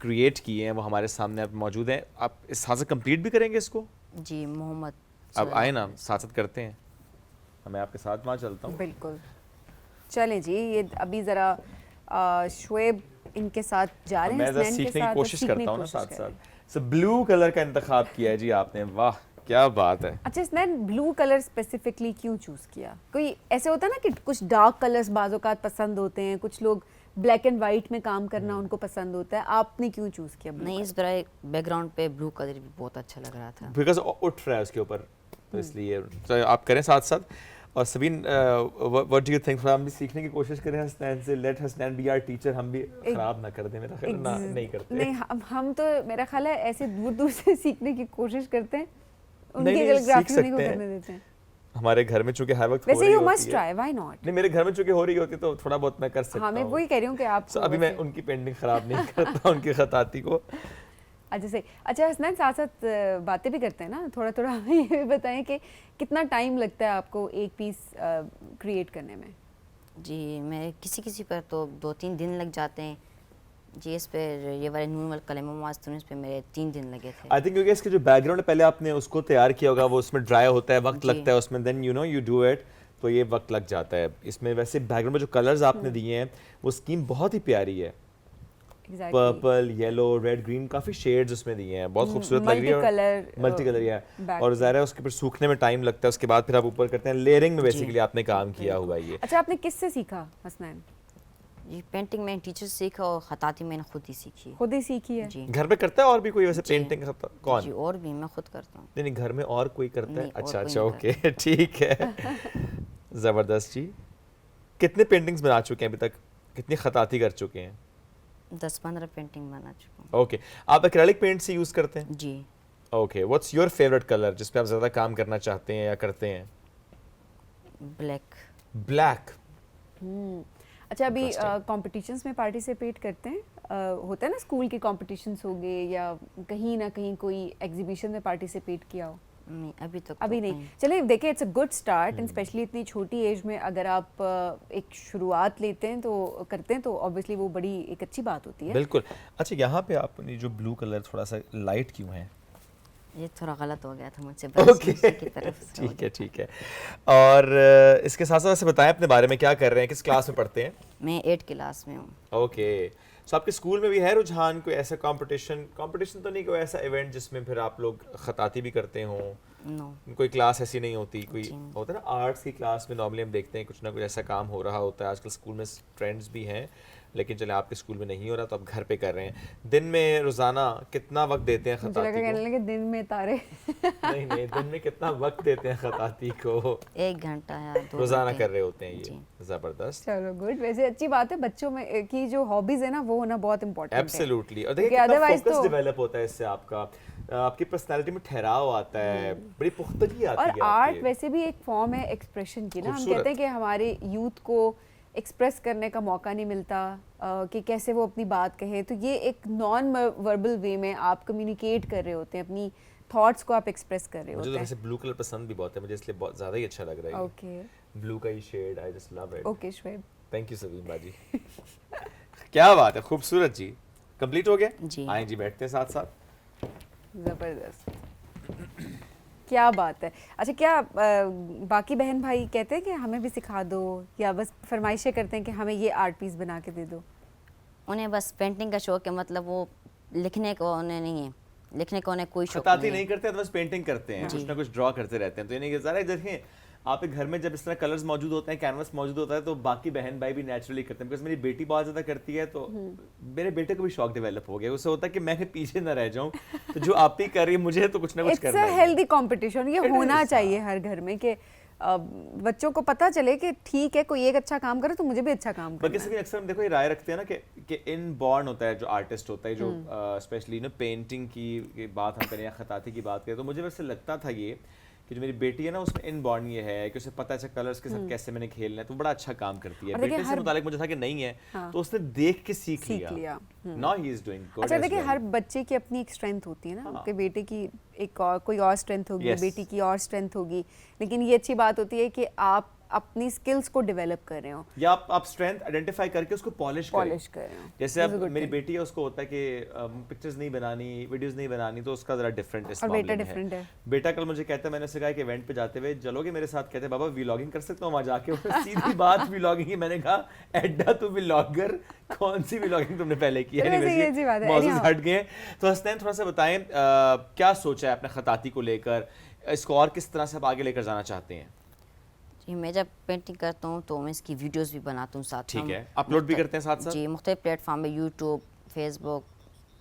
क्रिएट किए हैं वो हमारे सामने आप मौजूद हैं। आप इस साथ साथ कंप्लीट भी करेंगे इसको? जी मोहम्मद, अब आए ना, साथ साथ करते हैं। मैं आपके साथ वहाँ चलता हूँ। बिल्कुल, चलें जी। ये अभी ज़रा शुएब इनके साथ जा रहे हैं, मैं ज़रा हसनैन के सीखने साथ की और कोशिश सीखने करता हूँ ना की साथ कोशिश करें। साथ। सो ब्लू कलर का इंतखाब किया है जी आपने, वाह क्या बात है। अच्छा हसनैन, ब्लू कलर स्पेसिफिकली क्यों चूज़ किया? कोई ऐसे होता है ना कि कुछ डार्क कलर्स बाज़ोकात पसंद होते हैं, कुछ लोग ब्लैक एंड वाइट में काम करना उनको पसंद होता है, आपने क्यों चूज़ किया ब्लू? नहीं, इस बार बैकग्राउंड पे ब्लू कलर भी बहुत अच्छा लग रहा था। बिकॉज उठ रहा है उसके ऊपर, तो इसलिए तो आप करें साथ साथ। और Sabeen, what do you think? हम भी सीखने की कोशिश करें हसनैन से। Let Hasnain be our teacher, हम भी खराब ना कर दें, मेरा ख्याल ना नहीं करते। नहीं, हम तो मेरा ख्याल है ऐसे दूर दूर से सीखने की कोशिश करते हैं, उनकी नहीं, कैलीग्राफी सीख नहीं को सकते हैं। करने देते हैं। हमारे घर में चूंकि हर वक्त हो वैसे रही यू होती मस्ट है। Try, why not? नहीं, मेरे घर में चूंकि हो रही होती तो थोड़ा बहुत मैं कर सकता हाँ, मैं हूँ। वही कह रही हूँ कि आप So, अभी मैं उनकी पेंटिंग खराब नहीं करता उनकी खताती को। अच्छा सही। अच्छा हसनैन, साथ साथ बातें भी करते हैं ना, थोड़ा थोड़ा हमें ये भी बताएं कि कितना टाइम लगता है आपको एक पीस क्रिएट करने में? जी, मैं किसी पर तो 2-3 दिन लग जाते हैं जी। इस पर ये वाले नून वाले कलम वास्तव में इस पे मेरे 3 दिन लगे थे। आई थिंक क्योंकि इसके जो बैकग्राउंड है पहले आपने उसको तैयार किया होगा, वो उसमें ड्राई होता है, वक्त जी। लगता है उसमें, देन यू डू इट, तो ये वक्त लग जाता है इसमें। वैसे बैकग्राउंड में जो कलर्स आपने दिए हैं वो स्कीम बहुत ही प्यारी है। पर्पल, येलो, रेड, ग्रीन, काफी शेड्स उसमें दिए हैं, बहुत खूबसूरत लग रही है। मल्टी कलर है और ज़ाहिर है उसके ऊपर सूखने में टाइम लगता है, उसके बाद फिर आप ऊपर करते हैं। लेयरिंग में बेसिकली आपने काम किया हुआ है ये। अच्छा, आपने किससे सीखा हसनैन? जी, पेंटिंग मैंने टीचर से सीखा और खताती मैंने खुद ही सीखी। खुद ही सीखी है? जी घर में करता है और भी कोई वैसे जी। पेंटिंग? कौन? जी, और भी मैं खुद करता हूँ। नहीं, घर में और कोई करता है? नहीं, और अच्छा कोई अच्छा, नहीं ओके ठीक है। ज़बरदस्त जी। कितने पेंटिंग्स बना चुके हैं अभी तक? कितनी खताती कर चुके हैं? 10-15 पेंटिंग बना चुका हूँ। ओके, आप एक्रेलिक पेंट से यूज़ करते हैं? जी, okay, what's your favourite colour जिस पे आप ज़्यादा काम करना चाहते हैं या करते हैं? ब्लैक। ब्लैक। अच्छा, अभी Interesting. कॉम्पिटिशन्स में पार्टिसिपेट करते हैं? होता है ना, स्कूल के कॉम्पिटिशन्स हो गए या कहीं ना कहीं कोई एग्जीबिशन में पार्टिसिपेट किया हो? नहीं, अभी तक अभी तो नहीं। चलिए देखिए, it's a good start and specially इतनी छोटी एज में अगर आप एक शुरुआत लेते हैं तो करते हैं तो ऑब्वियसली वो बड़ी एक अच्छी बात होती है। बिल्कुल। अच्छा, यहाँ पे आपने जो ब्लू कलर थोड़ा सा लाइट क्यों है? ये थोड़ा गलत हो गया था मुझसे, ओके की तरफ से हो ठीक है ठीक है। और इसके साथ साथ से बताएं अपने बारे में, क्या कर रहे हैं, किस क्लास में पढ़ते हैं? गया। मैं 8 क्लास में हूँ। ओके, सो आपके स्कूल में भी है रुझान कोई ऐसा कंपटीशन तो नहीं, कोई ऐसा इवेंट जिसमें फिर आप लोग खताती भी करते हों? नो, कोई क्लास ऐसी नहीं होती? कोई जी। होता है ना आर्ट्स की क्लास में नॉर्मली हम देखते हैं कुछ ना कुछ ऐसा काम हो रहा होता है। आजकल स्कूल में ट्रेंड्स भी हैं, लेकिन चले आपके स्कूल में नहीं हो रहा तो आप घर पे कर रहे हैं। दिन में रोजाना कितना वक्त देते हैं मुझे खताती लगा कहने को? लगे दिन में तारे। नहीं नहीं, दिन में कितना वक्त देते हैं खताती को? 1 घंटा या 2 रोजाना घंटे। कर रहे होते हैं ये? जी। जबरदस्त, चलो गुड। वैसे अच्छी बात है, बच्चों में की जो हॉबीज है ना वो होना बहुत इंपॉर्टेंट है। एब्सोल्युटली। और देखिए क्योंकि कितना otherwise फोकस तो- डेवलप होता है इससे, आपका आपकी पर्सनालिटी में ठहराव आता है, बड़ी पुख्तगी आती और है आर्ट आपकी। वैसे भी एक फॉर्म है एक्सप्रेशन की ना। हम खूबसूरत। कहते हैं कि हमारे यूथ को एक्सप्रेस करने का मौका नहीं मिलता कि कैसे वो अपनी बात कहें, तो ये एक नॉन वर्बल वे में आप कम्युनिकेट कर रहे होते हैं, अपनी थॉट्स को आप एक्सप्रेस कर रहे मुझे तो होते वैसे ब्लू कलर पसंद भी बहुत है, मुझे इसलिए बहुत ज़्यादा ही अच्छा लग रहा हैं। है ओके ब्लू का ये शेड, I just love it. Okay Shoaib, thank you Saleem बाजी। क्या बात है, खूबसूरत जी। कंप्लीट हो गया? जी। आए जी, बैठते हैं साथ साथ। ज़बरदस्त, क्या बात है। अच्छा, क्या बाकी बहन भाई कहते हैं कि हमें भी सिखा दो, या बस फरमाइशें करते हैं कि हमें ये आर्ट पीस बना के दे दो? उन्हें बस पेंटिंग का शौक है, मतलब वो लिखने को उन्हें नहीं है, लिखने का उन्हें कोई शौक खताती नहीं नहीं है। करते हैं तो बस पेंटिंग करते हैं, कुछ ना कुछ ड्रॉ करते रहते हैं। तो ये नहीं कि ज़रा देखें, आपके घर में जब इस तरह कलर्स मौजूद होते हैं, कैनवस मौजूद होता है, तो बाकी बहन भाई भी नेचुरली करते हैं। बिकॉज मेरी बेटी बहुत ज़्यादा करती है, तो मेरे बेटे को भी शौक डेवलप हो गया। उससे होता है कि मैं पीछे ना रह जाऊं, तो जो आप ही कर रही है मुझे तो कुछ ना कुछ इट्स करना अ है। हेल्दी कंपटीशन, ये It होना is, चाहिए हर घर में कि बच्चों को पता चले कि ठीक है, कोई एक अच्छा काम करे तो मुझे भी अच्छा काम करना बल्कि सभी अक्सर हम देखो ये राय रखते हैं ना कि इन बॉर्न होता है जो आर्टिस्ट होता है, जो स्पेशली ना पेंटिंग की बात हम करें या खताती की बात करें, तो मुझे वैसे लगता था ये कि जो मेरी बेटी है ना, उसमें इन बॉर्न ये है कि उसे पता है कलर्स के साथ कैसे मैंने खेलना है, तो बड़ा अच्छा काम करती है। और देखिए बेटे से हर- मुतालिक मुझे था कि नहीं है, हाँ। तो उसने देख के सीख सीख लिया। लिया। Now he is doing good. अच्छा देखिए, हर बच्चे की अपनी एक स्ट्रेंथ होती है ना, हाँ। कि बेटे की एक और कोई और स्ट्रेंथ होगी, Yes. बेटी की और स्ट्रेंथ होगी, लेकिन ये अच्छी बात होती है कि आप अपनी स्किल्स को डेवलप कर रहे हो, या आप स्ट्रेंथ आइडेंटिफाई करके उसको पॉलिश कर कर रहे हो। जैसे अब मेरी बेटी है, उसको होता है कि पिक्चर्स नहीं बनानी, वीडियोस नहीं बनानी, तो उसका जरा डिफरेंट इस और मामले बेटा में डिफरेंट है। बेटा कल मुझे कहता है, मैंने उससे कहा कि इवेंट पे जाते हुए चलोगे मेरे साथ, कहते बाबा व्लॉगिंग कर सकता हूँ वहाँ जाके? सीधी बात व्लॉगिंग ही। मैंने कहा एड्डा तू व्लॉगर, कौन सी व्लॉगिंग तुमने पहले की है? वैसे ये अच्छी बात है। मौजूद anyhow, हट गए। तो हसनैन थोड़ा सा बताएं, क्या सोचा है अपने खताती को लेकर, इसको और किस तरह से आप आगे लेकर जाना चाहते हैं? जी, मैं जब पेंटिंग करता हूँ तो मैं इसकी वीडियोस भी बनाता हूँ साथ। ठीक हम है, अपलोड भी करते हैं साथ साथ? जी, मुख्तलिफ प्लेटफॉर्म में, यूट्यूब, फेसबुक,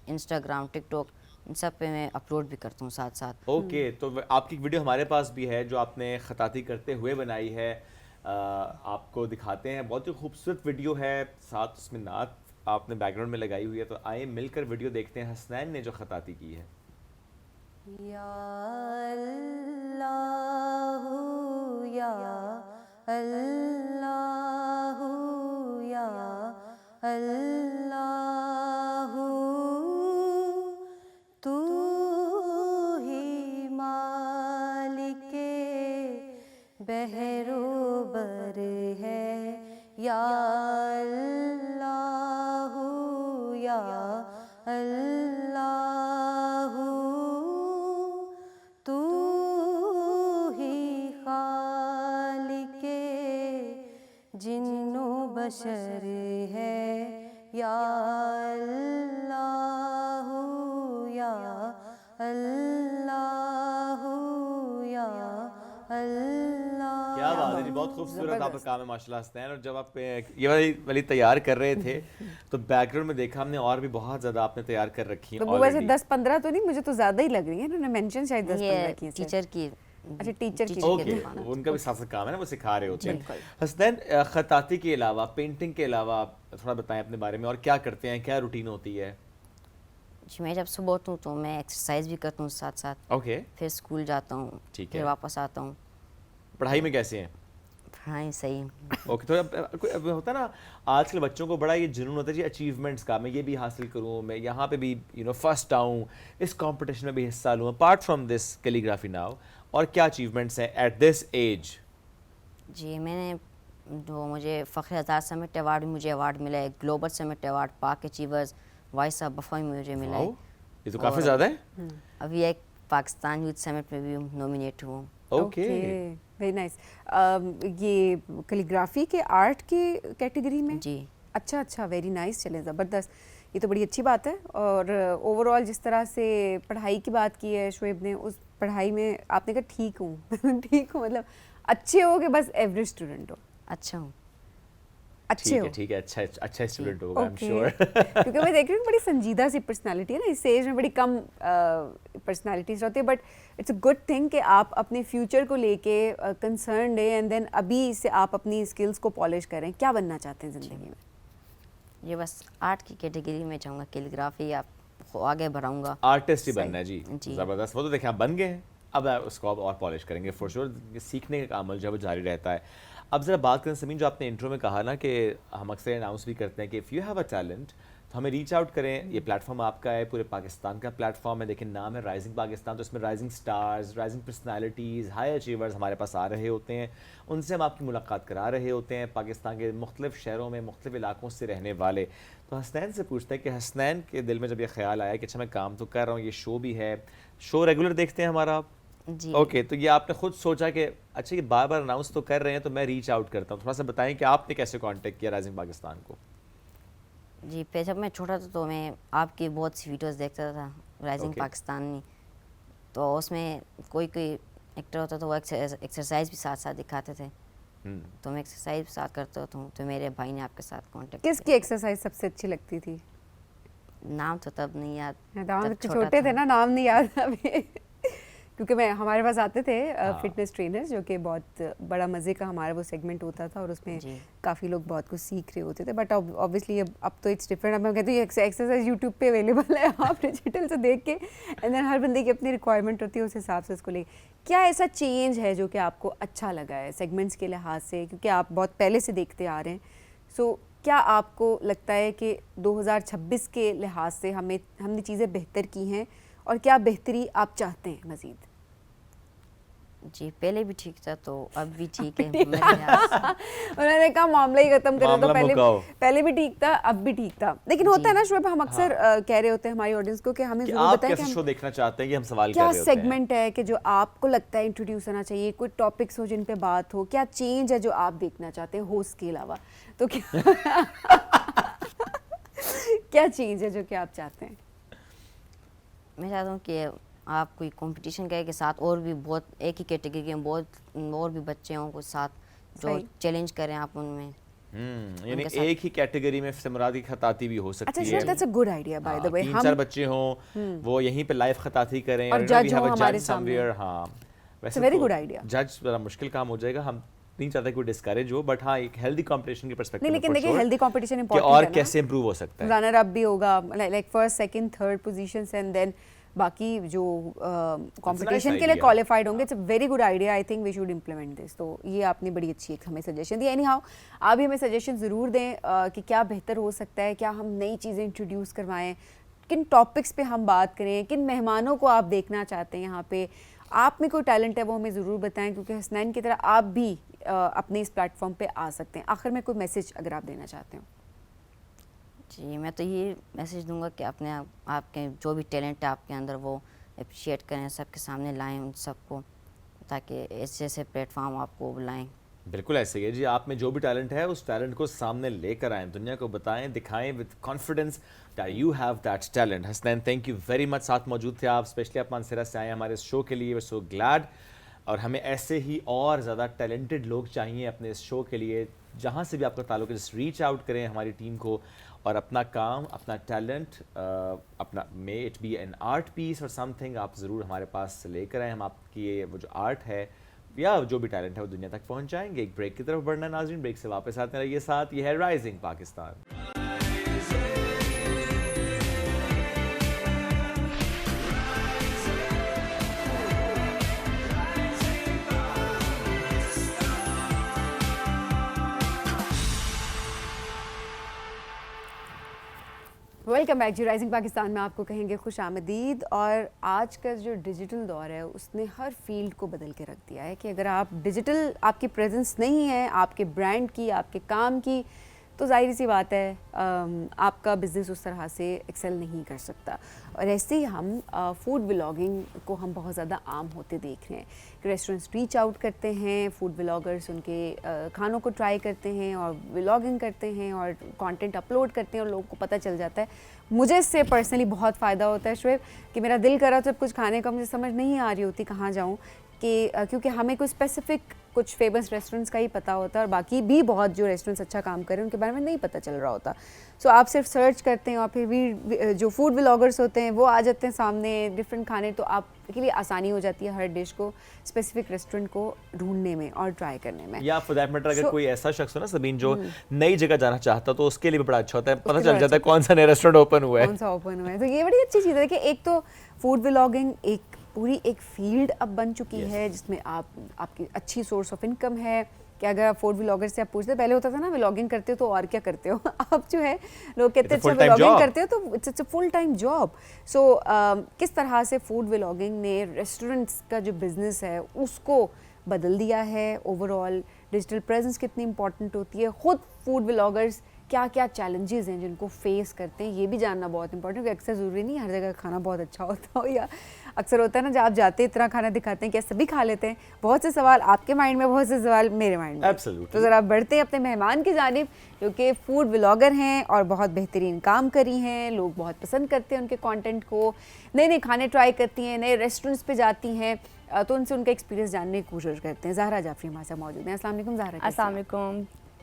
इंस्टाग्राम, टिकटॉक, इन सब पे मैं अपलोड भी करता हूँ साथ साथ। ओके, तो आपकी वीडियो हमारे पास भी है जो आपने खताती करते हुए बनाई है, आपको दिखाते हैं। बहुत ही खूबसूरत वीडियो है, साथ उसमें नात आपने बैकग्राउंड में लगाई हुई है। तो आइए मिलकर वीडियो देखते हैं हसनैन ने जो खताती की है। या अल्लाह या अल्लाह या अल्लाह, तू ही मालिके बहरोबर है। या अल्लाह या अल्लाह, तू ही खालिके जिन्नो बशर है। या अल्लाह या अल्लाह या अल्लाह। क्या बात है जी, बहुत खूबसूरत आपका काम है माशाल्लाह हसनैन। और जब आप ये वाली तैयार कर रहे थे तो बैकग्राउंड में देखा हमने और भी बहुत ज्यादा आपने तैयार कर रखी है तो वो वैसे already। 10-15 तो नहीं, मुझे तो ज्यादा ही लग रही है। उन्होंने मेंशन शायद 10-15 ये की है। टीचर की। अच्छा, टीचर की। ओके, उनका भी साथ साथ काम है ना, वो सिखा रहे होते हैं। हसनैन, खताती के अलावा, पेंटिंग के अलावा थोड़ा बताएं अपने बारे में, और क्या करते हैं, क्या रूटीन होती है? जी, मैं जब सुबह उठूँ तो मैं एक्सरसाइज भी करता हूँ साथ साथ, ओके, फिर स्कूल जाता हूँ, ठीक फिर है। वापस आता हूँ। पढ़ाई में कैसे हैं? हाँ, सही। ओके, तो अब होता है ना, आजकल बच्चों को बड़ा ये जुनून होता है जी अचीवमेंट्स का, मैं ये भी हासिल करूँ, मैं यहाँ पे भी फर्स्ट आऊँ, इस कंपटीशन में भी हिस्सा लूँ। Apart from this calligraphy now, और क्या अचीवमेंट्स हैं एट दिस एज? जी, मैंने जो मुझे फ़ख्र आज़ाद समिट अवार्ड, मुझे अवार्ड मिला है, ग्लोबल समिट अवार्ड, पाक अचीवर्स, वॉइस ऑफ बफा में मुझे मिला है। ये तो काफ़ी और- ज़्यादा है। अभी एक पाकिस्तान यूथ समिट में भी नॉमिनेट हुआ हूँ। Okay, very nice. ये कैलीग्राफी के आर्ट के कैटेगरी में? जी। अच्छा, वेरी नाइस। चले, ज़बरदस्त, ये तो बड़ी अच्छी बात है। और ओवरऑल जिस तरह से पढ़ाई की बात की है शुएब ने, उस पढ़ाई में आपने कहा ठीक हूँ ठीक हूँ, मतलब अच्छे हो कि बस एवरेज स्टूडेंट हो? अच्छा हूँ। अच्छे हो, ठीक है, अच्छा स्टूडेंट होगा, आई एम ओके। श्योर। क्योंकि मैं देख रही हूँ बड़ी संजीदा सी पर्सनालिटी है ना, इस एज में बड़ी कम पर्सनालिटीज होती है, but it's a good thing कि आप अपने फ्यूचर को लेके कंसर्न है, एंड देन अभी से आप अपनी स्किल्स को पॉलिश करें। क्या बनना चाहते हैं ज़िंदगी में? ये बस आर्ट की कैटेगरी में जाऊँगा, कैलीग्राफी आप आगे बढ़ाऊँगा। आर्टिस्ट ही सही। बनना है जी, जी। ज़बरदस्त। वो तो देखें आप बन गए हैं, अब उसको आप और पॉलिश करेंगे फॉर श्योर। सीखने का अमल जो है वो जारी रहता है। अब ज़रा बात करें समीन, जो आपने इंट्रो में कहा ना कि हम अक्सर अनाउंस भी करते हैं कि if you have a talent, तो हमें रीच आउट करें। ये प्लेटफॉर्म आपका है, पूरे पाकिस्तान का प्लेटफॉर्म है। देखिए नाम है राइजिंग पाकिस्तान, तो इसमें rising stars, rising personalities, high achievers हमारे पास आ रहे होते हैं। उनसे हम आपकी मुलाकात करा रहे होते हैं, पाकिस्तान के मुख्तलिफ शहरों में मुख्तलिफ इलाकों से रहने वाले। तो हसनैन से पूछते हैं कि हसनैन के दिल में जब ये ख्याल आया कि अच्छा मैं काम तो कर रहा हूँ, ये शो भी है, शो रेगुलर देखते हैं हमारा आप? जी ओके, तो ये आपने खुद सोचा कि अच्छा ये बार बार अनाउंस तो कर रहे हैं तो मैं रीच आउट करता हूँ। थोड़ा सा बताएं कि आपने कैसे कांटेक्ट किया राइजिंग पाकिस्तान को? जी पे जब मैं छोटा था तो मैं आपकी बहुत सी वीडियोस देखता था राइजिंग Okay. पाकिस्तान में। तो उसमें कोई कोई एक्टर होता था, वो एक्सरसाइज भी साथ साथ दिखाते थे। तो मैं एक्सरसाइज भी साथ करता हूँ, तो मेरे भाई ने आपके साथ कांटेक्ट किसकी एक्सरसाइज सबसे अच्छी लगती थी? नाम तो तब नहीं याद, नाम तब तो छोटे थे ना, नाम नहीं याद अभी क्योंकि मैं हमारे पास आते थे फिटनेस ट्रेनर्स जो कि बहुत बड़ा मज़े का हमारा वो सेगमेंट होता था और उसमें जी। काफ़ी लोग बहुत कुछ सीख रहे होते थे। बट ऑब्वियसली अब तो इट्स डिफरेंट। अब मैं कहती हूँ एक्सरसाइज यूट्यूब पे अवेलेबल है, आप डिजिटल से देख के एंड देन हर बंदे की अपनी रिक्वायरमेंट होती है, उस हिसाब से उसको ले। क्या ऐसा चेंज है जो कि आपको अच्छा लगा है सेगमेंट्स के लिहाज से, क्योंकि आप बहुत पहले से देखते आ रहे हैं? सो क्या आपको लगता है कि 2026 के लिहाज से हमने चीज़ें बेहतर की हैं और क्या बेहतरी आप चाहते हैं मज़ीद? जी पहले भी ठीक था तो अब भी ठीक है मेरे ख्याल से। उन्होंने कहा मामला ही खत्म करो, तो मामला मुकाओ। पहले भी ठीक था, अब भी ठीक था। लेकिन होता है ना शुएब, हम अक्सर कह रहे होते हैं हमारी ऑडियंस को कि हमें कि जरूर आप बताएं कि कैसे हम शो देखना चाहते हैं, कि हम सवाल कर क्या रहे होते हैं। सेगमेंट है कि जो आपको लगता है इंट्रोड्यूस होना चाहिए, कोई टॉपिक्स हो जिन पे बात हो, क्या चेंज है जो आप देखना चाहते हैं होस्ट के अलावा? तो क्या चेंज है जो कि आप चाहते हैं? मैं चाहता हूँ कि आप कोई कंपटीशन करें के साथ और भी बहुत एक ही कैटेगरी के बहुत और भी बच्चे हों को साथ जो सही। चैलेंज करें आप उनमें। यानी उनके साथ- एक ही कैटेगरी में सिमराती खताती भी हो अच्छा सकती श्योर, है। That's a good idea by the way. 3-4 बच्चे हों, वो यहीं पे लाइव खताती करें और you know, जज we have हों a हमारे judge सामने। somewhere, हाँ वैसे very तो good idea. जज बड़ा मुश्किल काम हो जाएगा, हम नहीं चाहते कोई डिस्करेज हो, बट हाँ एक हेल्दी कंपटीशन की नहीं, पर्सपेक्टिव लेकिन देखिए हेल्दी कंपटीशन कि इंपॉर्टेंट और है ना। कैसे इंप्रूव हो सकता है। रनर अप भी होगा, like first second third positions and then बाकी जो कंपटीशन के लिए idea. क्वालिफाइड होंगे। It's a very good idea, I think we should implement this. तो ये आपने बड़ी अच्छी एक हमें सजेशन दी। एनी हाउ आप भी हमें सजेशन ज़रूर दें कि क्या बेहतर हो सकता है, क्या हम नई चीज़ें इंट्रोड्यूस करवाएं, किन टॉपिक्स पे हम बात करें, किन मेहमानों को आप देखना चाहते हैं यहाँ पे। आप में कोई टैलेंट है वो हमें ज़रूर बताएं, क्योंकि हसनैन की तरह आप भी अपने इस प्लेटफॉर्म पे आ सकते हैं। आखिर में कोई मैसेज अगर आप देना चाहते हो? जी मैं तो ये मैसेज दूंगा कि अपने आपके जो भी टैलेंट है आपके अंदर वो अप्रिशिएट करें, सबके सामने लाएं उन सबको, ताकि ऐसे ऐसे प्लेटफॉर्म आपको बुलाएं। बिल्कुल ऐसे ही है जी, आप में जो भी टैलेंट है उस टैलेंट को सामने लेकर आएं, दुनिया को बताएं, दिखाएं with confidence that you have that talent. Hasnain thank you very much, साथ मौजूद थे आप, स्पेशली आप मानसरा से आए हमारे इस शो के लिए, वी सो ग्लैड। और हमें ऐसे ही और ज़्यादा टैलेंटेड लोग चाहिए अपने इस शो के लिए। जहाँ से भी आपका ताल्लुक है, जस्ट रीच आउट करें हमारी टीम को और अपना काम, अपना टैलेंट, अपना may it be an art piece और समथिंग, आप ज़रूर हमारे पास लेकर आएँ। हम आपकी ये वो जो आर्ट है या जो भी टैलेंट है वो दुनिया तक पहुंचाएंगे। एक ब्रेक की तरफ बढ़ना नाज़रीन, ब्रेक से वापस आते रहिए साथ। ये है राइजिंग पाकिस्तान। वेलकम बैक जी। राइजिंग पाकिस्तान में आपको कहेंगे खुश आमदीद। और आज का जो डिजिटल दौर है उसने हर फील्ड को बदल के रख दिया है कि अगर आप डिजिटल, आपकी प्रेजेंस नहीं है आपके ब्रांड की, आपके काम की, तो जाहिर सी बात है आपका बिज़नेस उस तरह से एक्सेल नहीं कर सकता। और ऐसे ही हम फूड व्लॉगिंग को हम बहुत ज़्यादा आम होते देख रहे हैं। रेस्टोरेंट्स रीच आउट करते हैं, फूड व्लॉगर्स उनके खानों को ट्राई करते हैं और व्लॉगिंग करते हैं और कंटेंट अपलोड करते हैं और लोगों को पता चल जाता है। मुझे इससे पर्सनली बहुत फ़ायदा होता है शुएब कि मेरा दिल करा तो कुछ खाने का मुझे समझ नहीं आ रही होती कहाँ जाऊँ, कि क्योंकि हमें कोई स्पेसिफिक कुछ फेमस रेस्टोरेंट्स का ही पता होता है और बाकी भी बहुत जो रेस्टोरेंट्स अच्छा काम कर रहे हैं उनके बारे में नहीं पता चल रहा होता। सो आप सिर्फ सर्च करते हैं और फिर भी जो फूड व्लॉगर्स होते हैं वो आ जाते हैं सामने डिफरेंट खाने, तो आपके लिए आसानी हो जाती है हर डिश को स्पेसिफिक रेस्टोरेंट को ढूंढने में और ट्राई करने में। या फॉर दैट मैटर अगर कोई ऐसा शख्स हो ना सबीन जो नई जगह जाना चाहता तो उसके लिए भी बड़ा अच्छा होता है, पता चल जाता है कौन सा नया रेस्टोरेंट ओपन हुआ है, कौन सा ओपन हुआ है। तो ये बड़ी अच्छी चीज़ है कि एक तो फूड व्लॉगिंग एक पूरी एक फील्ड अब बन चुकी है जिसमें आपकी अच्छी सोर्स ऑफ इनकम है कि अगर आप फूड व्लॉगर से आप पूछते, पहले होता था ना व्लॉगिंग करते हो तो और क्या करते हो अब जो है लोग कहते हैं अच्छा व्लॉगिंग करते हो तो it's a full time job. So किस तरह से फूड व्लॉगिंग ने रेस्टोरेंट्स का जो बिजनेस है उसको बदल दिया है, ओवरऑल डिजिटल प्रेजेंस कितनी इंपॉर्टेंट होती है, खुद फूड व्लॉगर्स क्या क्या चैलेंजेस हैं जिनको फेस करते हैं, ये भी जानना बहुत इंपॉर्टेंट है। अक्सर ज़रूरी नहीं हर जगह खाना बहुत अच्छा होता हो, या अक्सर होता है ना जब आप जाते हैं इतना खाना दिखाते हैं क्या सभी खा लेते हैं। बहुत से सवाल आपके माइंड में, बहुत से सवाल मेरे माइंड में। Absolutely. तो ज़रा बढ़ते हैं अपने मेहमान की जानिब जो कि फूड व्लॉगर हैं और बहुत बेहतरीन काम करी हैं, लोग बहुत पसंद करते हैं उनके कंटेंट को, नए नए खाने ट्राई करती हैं, नए रेस्टोरेंट्स पे जाती हैं, तो उनसे उनका एक्सपीरियंस जानने की कोशिश करते हैं। ज़हरा जाफरी हमारे साथ मौजूद हैं। अस्सलाम वालेकुम ज़हरा। अस्सलाम वालेकुम,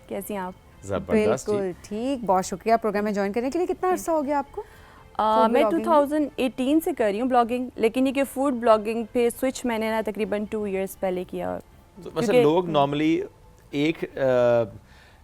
कैसी हैं आप? जबरदस्त जी। बिल्कुल ठीक, बहुत शुक्रिया प्रोग्राम में ज्वाइन करने के लिए। कितना अर्सा हो गया आपको? मैं 2018 से कर रही हूँ ब्लॉगिंग, लेकिन ये कि फूड ब्लॉगिंग पे स्विच मैंने ना तकरीबन 2 इयर्स पहले किया। तो मतलब लोग नॉर्मली एक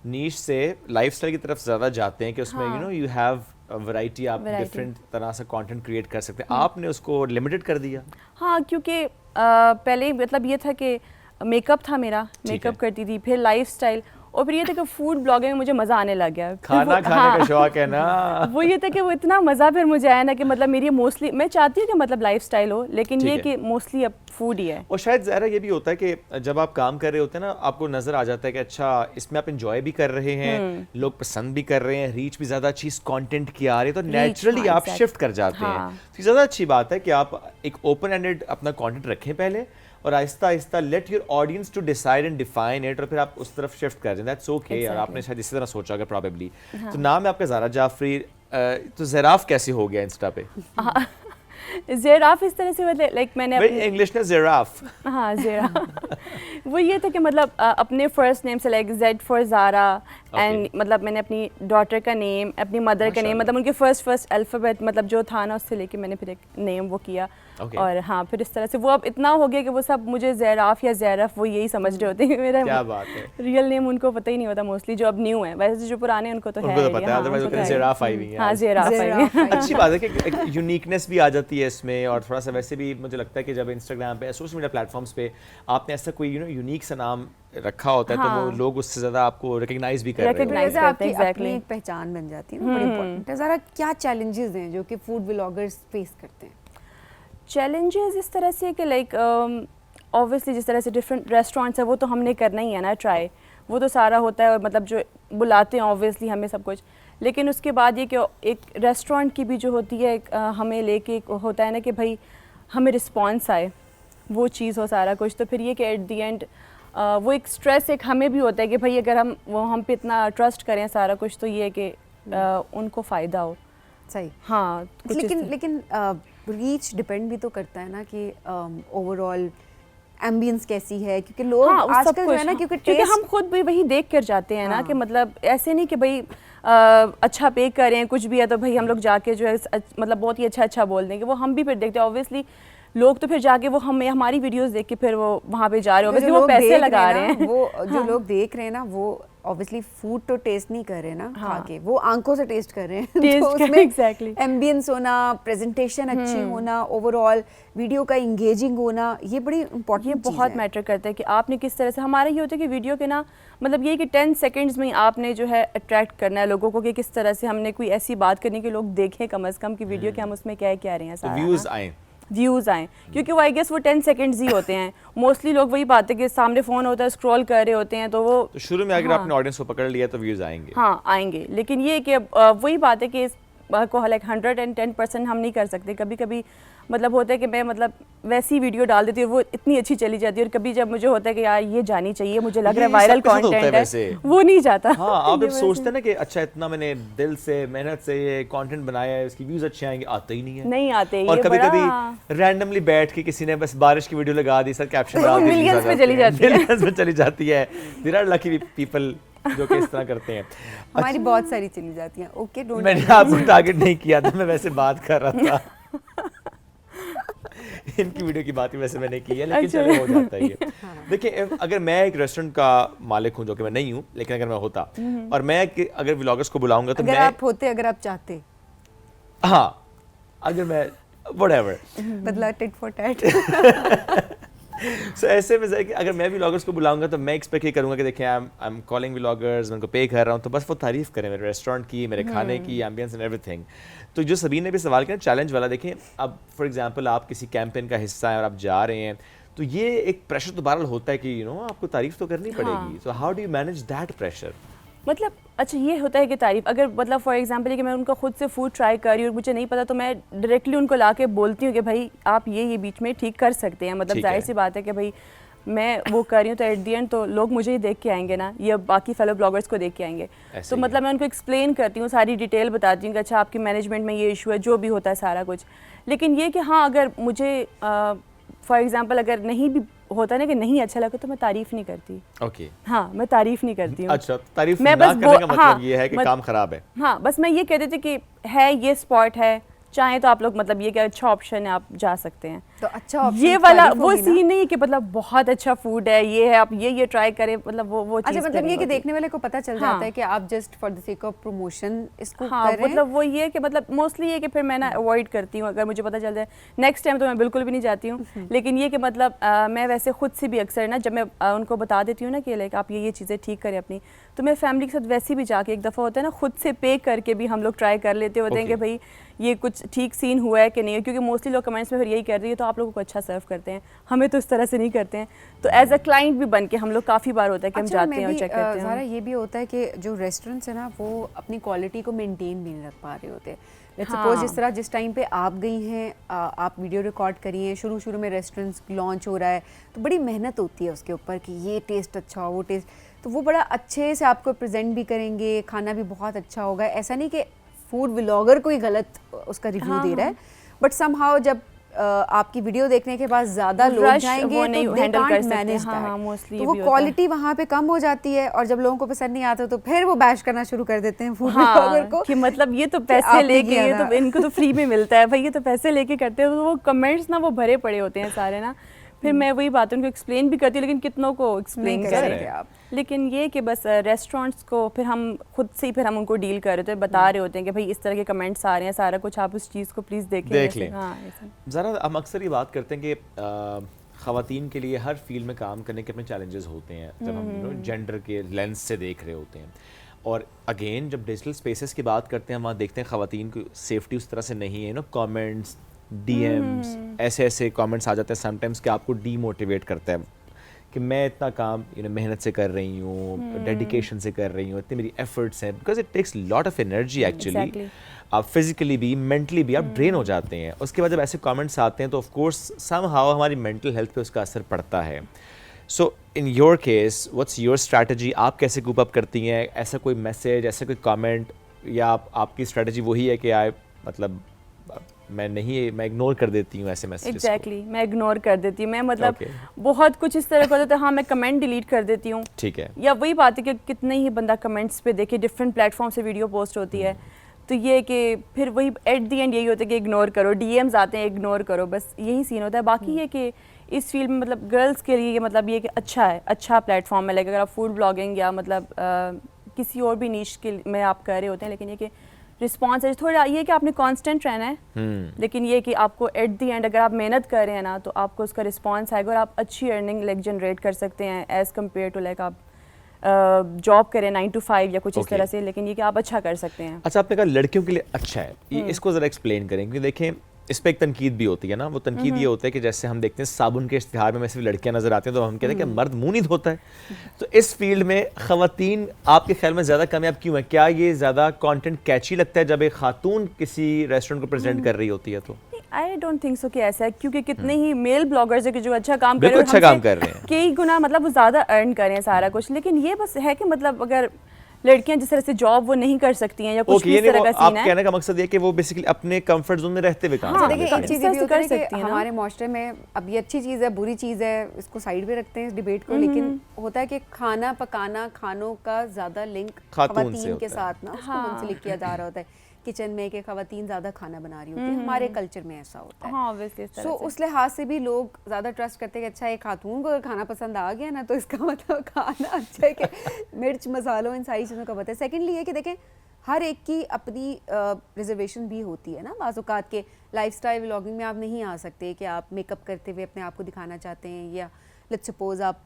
नीश से लाइफस्टाइल की तरफ ज़्यादा जाते हैं कि उसमें you know you have variety, आप डिफरेंट तरह से कंटेंट क्रिएट कर सकते हैं। आपने उसको लिमिटेड कर दिया? हाँ, क्योंकि पहले मतलब ये था कि मेकअप था मेरा, मेकअप करती थी, फिर लाइफस्टाइल, और फिर ये था कि फूड ब्लॉगिंग में मुझे मज़ा आने लग गया। खाना खाने का शौक है ना। वो ये था कि वो इतना मज़ा फिर मुझे आया ना कि मतलब मेरी मोस्टली, मैं चाहती हूँ कि मतलब लाइफस्टाइल हो, लेकिन ये कि मोस्टली अब फूड ही है। और शायद ज़रा ये भी होता है कि जब आप काम कर रहे होते हैं ना, आपको नज़र आ जाता है कि अच्छा इसमें आप इंजॉय भी कर रहे हैं, लोग पसंद भी कर रहे हैं, रीच भी ज़्यादा अच्छी इस कंटेंट की आ रही है, तो नेचुरली आप शिफ्ट कर जाते हैं। तो ज़्यादा अच्छी बात है कि आप एक ओपन एंडेड अपना कंटेंट रखें पहले, और आहिस्ता आहिस्ता let your audience to decide and define it, और फिर आप उस तरफ शिफ्ट कर दें। दैट्स ओके यार, आपने शायद इसी तरह सोचा होगा प्रोबेबली। तो नाम है आपका ज़हरा जाफरी, तो ज़राफ कैसे हो गया इंस्टा पे? ज़ेराफ इस तरह से मतलब लाइक मैंने इंग्लिश में ज़राफ। हाँ, ज़ेराफ वो ये था कि मतलब अपने फर्स्ट नेम से like Z for Zara, and मतलब मैंने अपनी डॉटर का नेम, अपनी मदर का नेम, मतलब उनके फर्स्ट अल्फ़ाबेट मतलब जो था ना उससे लेके मैंने फिर एक नेम वो किया। और हाँ, फिर इस तरह से वो अब इतना हो गया कि वो सब मुझे ज़ेराफ या ज़ेरफ वो यही समझ रहे होते हैं। मेरा क्या बात है, रियल नेम उनको पता ही नहीं होता मोस्टली, जो अब न्यू है। वैसे जो पुराने उनको तो है, पता है, अदरवाइज वो ज़ेराफ आई हुई है। हाँ, ज़ेराफ आई है। अच्छी बात है कि यूनिकनेस भी आ जाती है इसमें, और थोड़ा सा वैसे भी मुझे लगता है कि जब इंस्टाग्राम पे, सोशल मीडिया प्लेटफॉर्म्स पे आपने ऐसा कोई यू नो यूनिक सा नाम रखा होता है, तो वो लोग उससे ज़्यादा आपको रिकग्नाइज भी कर रहे हैं, आपकी अपनी एक पहचान बन जाती है ना, बड़ी इंपॉर्टेंट है। ज़रा क्या चैलेंजेस हैं जो कि फूड व्लॉगर्स फेस करते हैं? चैलेंजेस इस तरह से कि लाइक ऑब्वियसली जिस तरह से डिफरेंट रेस्टोरेंट्स है वो तो हमने करना ही है ना ट्राई, वो तो सारा होता है, और मतलब जो बुलाते हैं ऑब्वियसली हमें सब कुछ, लेकिन उसके बाद ये कि एक रेस्टोरेंट की भी जो होती है हमें लेके एक होता है ना कि भाई हमें रिस्पॉन्स आए, वो चीज़ हो सारा कुछ, तो फिर ये कि एट दी एंड वो एक स्ट्रेस एक हमें भी होता है कि भाई अगर हम पे इतना ट्रस्ट करें सारा कुछ, तो ये है कि उनको फ़ायदा हो। सही, हाँ, लेकिन रीच डिपेंड भी तो करता है ना कि ओवरऑल एम्बियंस कैसी है, क्योंकि लोग आजकल जो है ना, क्योंकि हम खुद भी वही देख कर जाते हैं ना कि मतलब ऐसे नहीं कि भाई अच्छा पे करें कुछ भी है तो भाई हम लोग जाके जो है मतलब बहुत ही अच्छा बोल देंगे, वो हम भी फिर देखते हैं ऑब्वियसली। लोग तो फिर जाके वो हमारी वीडियोस देख के फिर वो वहाँ पे जा रहे हो, वो पैसे लगा रहे हैं। वो जो लोग देख रहे हैं ना, वो ऑब्वियसली फूड तो टेस्ट नहीं कर रहे ना, खा के वो आंखों से टेस्ट कर रहे हैं। तो उसमें एग्जैक्टली एम्बियंस होना, प्रेजेंटेशन अच्छी होना, ओवरऑल वीडियो का इंगेजिंग होना, ये बड़ी इंपॉर्टेंट, ये बहुत मैटर करता है कि आपने किस तरह से, हमारा ये होता है कि वीडियो के ना मतलब ये कि 10 सेकंड्स में आपने जो है अट्रैक्ट करना है लोगों को कि किस तरह से हमने कोई ऐसी बात करनी कि लोग देखें कम अज़ कम कि वीडियो के हम उसमें क्या रहे हैं, सारा व्यूज़ आएँ, क्योंकि वो आई गेस वो 10 सेकंड्स ही होते हैं। मोस्टली लोग वही बात है कि सामने फ़ोन होता है, स्क्रॉल कर रहे होते हैं, तो वो तो शुरू में अगर आपने ऑडियंस को पकड़ लिया तो व्यूज़ आएंगे। हाँ, आएंगे, लेकिन ये कि वही बात है कि को लाइक 110% हम नहीं कर सकते। कभी कभी मतलब होता है कि मैं मतलब वैसी वीडियो डाल देती हूँ, वो इतनी अच्छी चली जाती है, और कभी जब मुझे होता है कि यार ये जानी चाहिए, मुझे लग रहा है वायरल कंटेंट है, वो नहीं जाता। हाँ, आप जब सोचते हैं ना कि अच्छा इतना मैंने दिल से मेहनत से ये कंटेंट बनाया है, इसकी व्यूज अच्छे आएंगे, आते ही नहीं है, नहीं आते। और कभी कभी रैंडमली बैठ के किसी ने बस बारिश की वीडियो लगा दी, सर कैप्शन डाल दिया, मिलियंस में चली जाती है, मिलियंस में चली जाती है। देयर आर लकी पीपल जो कि इस तरह करते हैं। हमारी बहुत सारी चली जाती हैं। ओके, डोंट, मैंने आपको टारगेट नहीं किया था, मैं वैसे बात कर रहा था। इनकी वीडियो की बात ही वैसे मैंने की है, लेकिन चलो हो जाता है ये। देखिए, अगर मैं एक रेस्टोरेंट का मालिक हूँ, जो कि मैं नहीं हूँ, लेकिन अगर मैं होता और मैं अगर व्लॉगर्स को बुलाऊंगा तो अगर आप होते, अगर आप चाहते, हाँ, अगर मैं व्हाटएवर। बदला टिट फॉर टैट। सो ऐसे में कि अगर मैं व्लॉगर्स को बुलाऊंगा तो मैं एक्सपेक्ट ये करूंगा कि देखिए आई एम कॉलिंग व्लॉगर्स, मैं उनको पे कर रहा हूँ तो बस वो तारीफ करें मेरे रेस्टोरेंट की, मेरे खाने की, एम्बियंस एंड एवरीथिंग। तो जो सबीन ने भी सवाल किया चैलेंज वाला, देखें अब फॉर एग्जांपल आप किसी कैंपेन का हिस्सा हैं और आप जा रहे हैं तो ये एक प्रेशर तो बहरहाल होता है कि आपको तारीफ तो करनी पड़ेगी। So how do you manage that pressure? मतलब अच्छा ये होता है कि तारीफ अगर मतलब फॉर एग्जांपल कि मैं उनका खुद से फूड ट्राई कर रही हूँ और मुझे नहीं पता तो मैं डायरेक्टली उनको ला के बोलती हूँ कि भाई आप ये बीच में ठीक कर सकते हैं। मतलब जाहिर सी बात है कि भाई मैं वो कर रही हूँ तो एट दी एंड तो लोग मुझे ही देख के आएंगे ना, या बाकी फेलो ब्लॉगर्स को देख के आएंगे। तो मतलब मैं उनको एक्सप्लेन करती हूँ, सारी डिटेल बताती हूँ कि अच्छा आपकी मैनेजमेंट में ये इशू है, जो भी होता है सारा कुछ। लेकिन ये कि हाँ अगर मुझे फॉर एग्जांपल अगर नहीं भी होता ना कि नहीं अच्छा लगा तो मैं तारीफ नहीं करती। ओके हाँ मैं तारीफ नहीं करती हूँ। अच्छा, तारीफ मैं ना बस करने का मतलब हाँ, ये है कि काम खराब है। हाँ बस मैं ये कहती थी कि है ये स्पॉट है, चाहे तो आप लोग मतलब ये क्या अच्छा ऑप्शन है, आप जा सकते हैं। तो अच्छा ऑप्शन ये वाला वो सीन नहीं है कि मतलब बहुत अच्छा फूड है, ये है आप ये ट्राई करें, मतलब वो अच्छा चीज़ मतलब ये कि होती। देखने वाले को पता चल हाँ। जाता है कि आप just for the sake of promotion इसको हाँ कर रहे हैं। मतलब वो ये कि मतलब मोस्टली ये कि फिर मैं ना अवॉइड करती हूँ, अगर मुझे पता चल जाए नेक्स्ट टाइम तो मैं बिल्कुल भी नहीं जाती हूँ। लेकिन ये कि मतलब मैं वैसे खुद से भी अक्सर ना जब मैं उनको बता देती हूँ ना कि लाइक आप ये चीज़ें ठीक करें अपनी, तो मैं फैमिली के साथ वैसे भी जाके एक दफ़ा होता है ना खुद से पे करके भी हम लोग ट्राई कर लेते होते हैं कि भाई ये कुछ ठीक सीन हुआ है कि नहीं है, क्योंकि मोस्टली लोग कमेंट्स में फिर यही कर रही है तो आप लोगों को अच्छा सर्व करते हैं, हमें तो इस तरह से नहीं करते हैं। तो एज अ क्लाइंट भी बन के हम लोग काफ़ी बार होता है कि हम जाते हैं और चेक करते हैं। ज़ारा ये भी होता है कि जो रेस्टोरेंट्स है ना वो अपनी क्वालिटी को मेंटेन भी नहीं रख पा रहे होते। लेट्स सपोज जिस तरह जिस टाइम पे आप गई हैं, आप वीडियो रिकॉर्ड करी हैं, शुरू में रेस्टोरेंट्स लॉन्च हो रहा है तो बड़ी मेहनत होती है उसके ऊपर कि ये टेस्ट अच्छा हो, वो टेस्ट, तो वो बड़ा अच्छे से आपको प्रेजेंट भी करेंगे, खाना भी बहुत अच्छा होगा। ऐसा नहीं कि फूड व्लॉगर कोई गलत उसका रिव्यू दे रहा है, बट समहाउ जब आपकी वीडियो देखने के बाद ज्यादा लोग जाएंगे वो नहीं तो they हैंडल can't कर सकते। manage हाँ, that। हाँ, mostly तो ये वो भी होता है। क्वालिटी वहाँ पे कम हो जाती है और जब लोगों को पसंद नहीं आता तो फिर वो बैश करना शुरू कर देते हैं फूड व्लॉगर को कि मतलब ये तो कि पैसे आपने लेके किया ये था। तो इनको तो फ्री में मिलता है भाई, ये तो पैसे लेके करते हैं। तो वो कमेंट्स ना वो भरे पड़े होते हैं सारे ना, फिर मैं वही बात उनको एक्सप्लेन भी करती हूँ, लेकिन कितनों को एक्सप्लेन नहीं कर करें सकते आप। लेकिन ये कि बस रेस्टोरेंट्स को फिर हम खुद से ही फिर हम उनको डील कर रहे होते हैं, बता रहे होते हैं कि भाई इस तरह के कमेंट्स आ रहे हैं, सारा कुछ आप उस चीज़ को प्लीज़ देखें, देख ऐसे। लें। हाँ ऐसे। ज़रा हम अक्सर ये बात करते हैं कि ख़वातीन के लिए हर फील्ड में काम करने के अपने चैलेंजेस होते हैं जब हम जेंडर के लेंस से देख रहे होते हैं। और अगेन जब डिजिटल स्पेसेस की बात करते हैं वहाँ देखते हैं ख़वातीन की सेफ्टी उस तरह से नहीं है। कमेंट्स, DMs, ऐसे कमेंट्स आ जाते हैं समटाइम्स कि आपको डीमोटिवेट करता है कि मैं इतना काम मेहनत से कर रही हूँ, डेडिकेशन से कर रही हूँ, इतनी मेरी एफर्ट्स हैं, because it takes lot of energy actually. Exactly. आप फिजिकली भी मेंटली भी आप ड्रेन हो जाते हैं। उसके बाद जब ऐसे कमेंट्स आते हैं तो ऑफ कोर्स समहाउ हमारी मेंटल हेल्थ पे उसका असर पड़ता है। So in your case what's your strategy? आप कैसे कूप अप करती हैं? ऐसा कोई मैसेज, ऐसा कोई कमेंट, या आपकी स्ट्रैटेजी वही है कि मैं इग्नोर कर देती हूँ ऐसे मैसेजेस? एग्जैक्टली मैं इग्नोर कर देती हूँ। मैं मतलब Okay. बहुत कुछ इस तरह का होता है। हाँ मैं कमेंट डिलीट कर देती हूँ, ठीक है। या वही बात है कि कितने ही बंदा कमेंट्स पे देखे, डिफरेंट प्लेटफॉर्म से वीडियो पोस्ट होती है, तो ये कि फिर वही एट दी एंड यही होता है कि इग्नोर करो, DMs आते हैं इग्नोर करो, बस यही सीन होता है। बाकी ये कि इस फील्ड में मतलब गर्ल्स के लिए मतलब ये कि अच्छा है, अच्छा प्लेटफॉर्म है। लाइक अगर आप फूड ब्लॉगिंग या मतलब किसी और भी नीश के में आप कर रहे होते हैं, लेकिन ये कि रिस्पॉन्स है थोड़ा ये कि आपने कांस्टेंट रहना है, लेकिन ये कि आपको एट दी एंड अगर आप मेहनत कर रहे हैं ना तो आपको उसका रिस्पॉन्स आएगा और आप अच्छी अर्निंग लाइक जनरेट कर सकते हैं एज़ कम्पेयर टू लाइक आप जॉब करें 9 to 5 या कुछ इस Okay. तरह से, लेकिन ये कि आप अच्छा कर सकते हैं। अच्छा, आपने कहा लड़कियों के लिए अच्छा है, ये इसको ज़रा एक्सप्लेन करें, क्योंकि देखें इस पर एक तनकीद भी होती है ना। वो तनकीद ये होता है कि जैसे हम देखते हैं साबुन के इश्तिहार में सिर्फ लड़कियां नजर आती हैं तो हम कहते हैं कि मर्द मुंह नहीं धोता है। तो इस फील्ड में ख़वातीन आपके ख्याल में ज़्यादा कामयाब क्यों है? क्या ये ज़्यादा कंटेंट कैची लगता है जब एक खातून किसी रेस्टोरेंट को प्रेजेंट कर रही होती है? तो आई डोंट थिंक सो कि ऐसा है, क्योंकि कितने ही मेल ब्लॉगर्स है कि जो अच्छा काम कर बिल्कुल रहे हैं, अच्छा काम हमसे कर रहे हैं। कई गुना मतलब वो ज़्यादा अर्न कर रहे हैं सारा कुछ। लेकिन ये बस है कि मतलब अगर लड़कियां जिस तरह से जॉब वो नहीं कर सकती हैं या कुछ भी इस तरह का आप सीन है। कहने का मकसद ये कि वो बेसिकली अपने कंफर्ट जोन में रहते हुए काम हाँ, कर देखिए लेते एक हैं। चीज़ इस ये तरह भी से होता है कर कि सकती है ना। हमारे माशरे में अब ये अच्छी चीज़ है, बुरी चीज़ है, इसको साइड पे रखते हैं इस डिबेट को, लेकिन होता है कि खाना पकाना, खानों का ज़्यादा लिंक खातून से ख़वातीन के होता है। साथ ना उसको मुंसलिक किया जा रहा होता है किचन में कि ख़वातीन ज़्यादा खाना बना रही होती है। हमारे कल्चर में ऐसा होता है। हाँ obviously इस तरह सो से। उस लिहाज से भी लोग ज़्यादा ट्रस्ट करते हैं कि अच्छा एक खातून को अगर खाना पसंद आ गया ना तो इसका मतलब खाना अच्छा है कि मिर्च मसालों इन सारी चीज़ों का पता है। सेकेंडली ये कि देखें हर एक की अपनी रिजर्वेशन भी होती है ना, बाज़ औक़ात के लाइफस्टाइल व्लॉगिंग में आप नहीं आ सकते कि आप मेकअप करते हुए अपने आप को दिखाना चाहते हैं, या लेट्स सपोज आप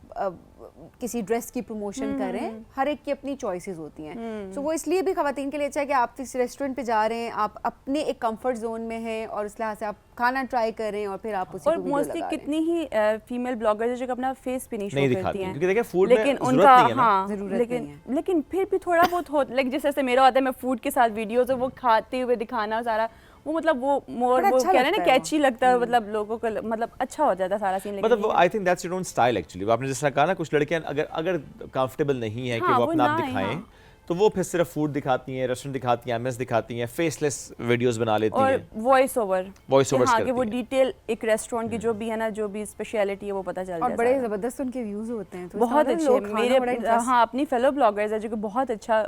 किसी ड्रेस की प्रमोशन कर रहे हैं, हर एक की अपनी चॉइसेस होती हैं। सो वो इसलिए भी ख़वातीन के लिए अच्छा है कि आप इस रेस्टोरेंट पे जा रहे हैं, आप अपने एक कंफर्ट जोन में हैं और उस लिहाज से आप खाना ट्राई कर रहे हैं और फिर आप उसी और को वीडियो मोस्टली लगा रहे हैं। कितनी ही फीमेल ब्लॉगर्स है जो अपना फेस भी नहीं नहीं शो दिखाती करती हैं, क्योंकि देखिए फूड में लेकिन ज़रूरत उनका नहीं है ना। हाँ ज़रूरत लेकिन नहीं लेकिन फिर भी थोड़ा बहुत हो, लाइक जैसे मेरा होता है, मैं फूड के साथ वीडियोस और वो खाते हुए दिखाना सारा, वो मतलब वो मोर बड़ा वो अच्छा कह रहे हैं ना लगता है कैची लगता है, मतलब लोगों को मतलब अच्छा हो जाता है सारा सीन। मतलब I think that's your own style actually. आपने जैसा कहा ना, कुछ लड़कियां अगर कंफर्टेबल नहीं है कि हाँ, वो वो अपना आप ना है, दिखाएं, हाँ। तो वो फिर सिर्फ फूड दिखाती हैं, रेस्टोरेंट दिखाती हैं, एमएस दिखाती हैं, फेसलेस वीडियोस बना लेती और हैं। वॉइस ओवर Voice overs हाँ कि करती वो हैं। डिटेल एक रेस्टोरेंट की जो भी है ना, जो भी स्पेशलिटी है वो पता चल और जाए बड़े सारा। ज़बरदस्त उनके व्यूज़ होते हैं, तो बहुत इसका मतलब अच्छे लोग खाना मेरे बड़ा interest- हाँ अपनी फेलो ब्लॉगर्स है जो कि बहुत अच्छा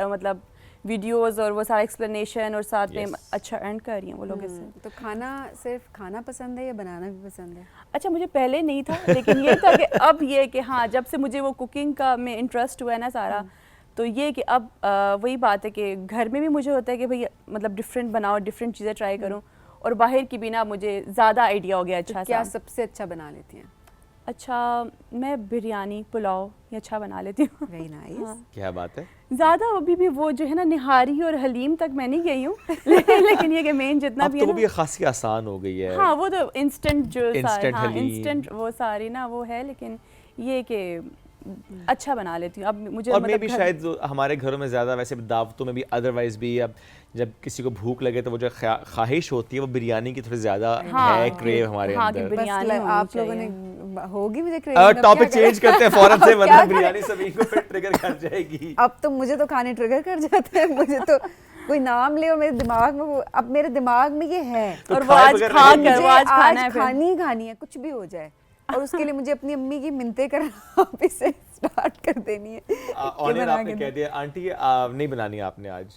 मतलब वीडियोस और वो सारा एक्सप्लेनेशन और साथ में Yes. अच्छा अर्न कर रही हैं वो लोग इससे। तो खाना सिर्फ खाना पसंद है या बनाना भी पसंद है? अच्छा मुझे पहले नहीं था, लेकिन ये था कि अब ये कि हाँ जब से मुझे वो कुकिंग का में इंटरेस्ट हुआ है ना सारा, तो ये कि अब वही बात है कि घर में भी मुझे होता है कि भाई मतलब डिफरेंट बनाओ, डिफरेंट चीज़ें ट्राई करूँ, और बाहर की भी ना मुझे ज़्यादा आइडिया हो गया अच्छा क्या सा। सबसे अच्छा बना लेती हैं? अच्छा मैं बिरयानी पुलाव ये अच्छा बना लेती हूँ। Very nice. क्या बात है। ज़्यादा अभी भी वो जो है ना निहारी और हलीम तक मैं नहीं गई हूँ लेकिन ये कि मेन जितना अब भी तो है वो ना, भी खासी आसान हो गई है। हाँ वो तो इंस्टेंट जो Instant हाँ हलीम। इंस्टेंट वो सारी ना वो है, लेकिन ये कि अच्छा बना लेती हूँ अब मुझे और मतलब मे भी घर- शायद हमारे घरों में ज़्यादा, वैसे दावतों में भी अदरवाइज भी, अब जब किसी को भूख लगे तो वो जो ख्वाहिश होती है वो बिरयानी की थोड़ी ज़्यादा हाँ, है, क्रेव हमारे हाँ, कि अंदर। बिरयानी बस होनी आप लोगों चाहिए। ने होगी मुझे craving, अब टॉपिक क्या करें? चेंज करते हैं फौरन से, वरना क्या करें? बिरयानी सभी को फिर ट्रिगर कर जाएगी। अब तो मुझे तो खाने ट्रिगर कर जाते हैं, मुझे तो कोई नाम ले और मेरे दिमाग में वो, अब मेरे दिमाग में ये है तो और वो खाए आज बगैर खा रहेंगे। कर वो आज खाना है आज फिर। खानी ही खानी है, कुछ भी हो जाए, और उसके लिए मुझे अपनी अम्मी की मिन्नतें करना अभी से स्टार्ट कर देनी है कि ऑनियन बना आपने के कह दो। दिया आंटी नहीं बनानी आपने आज।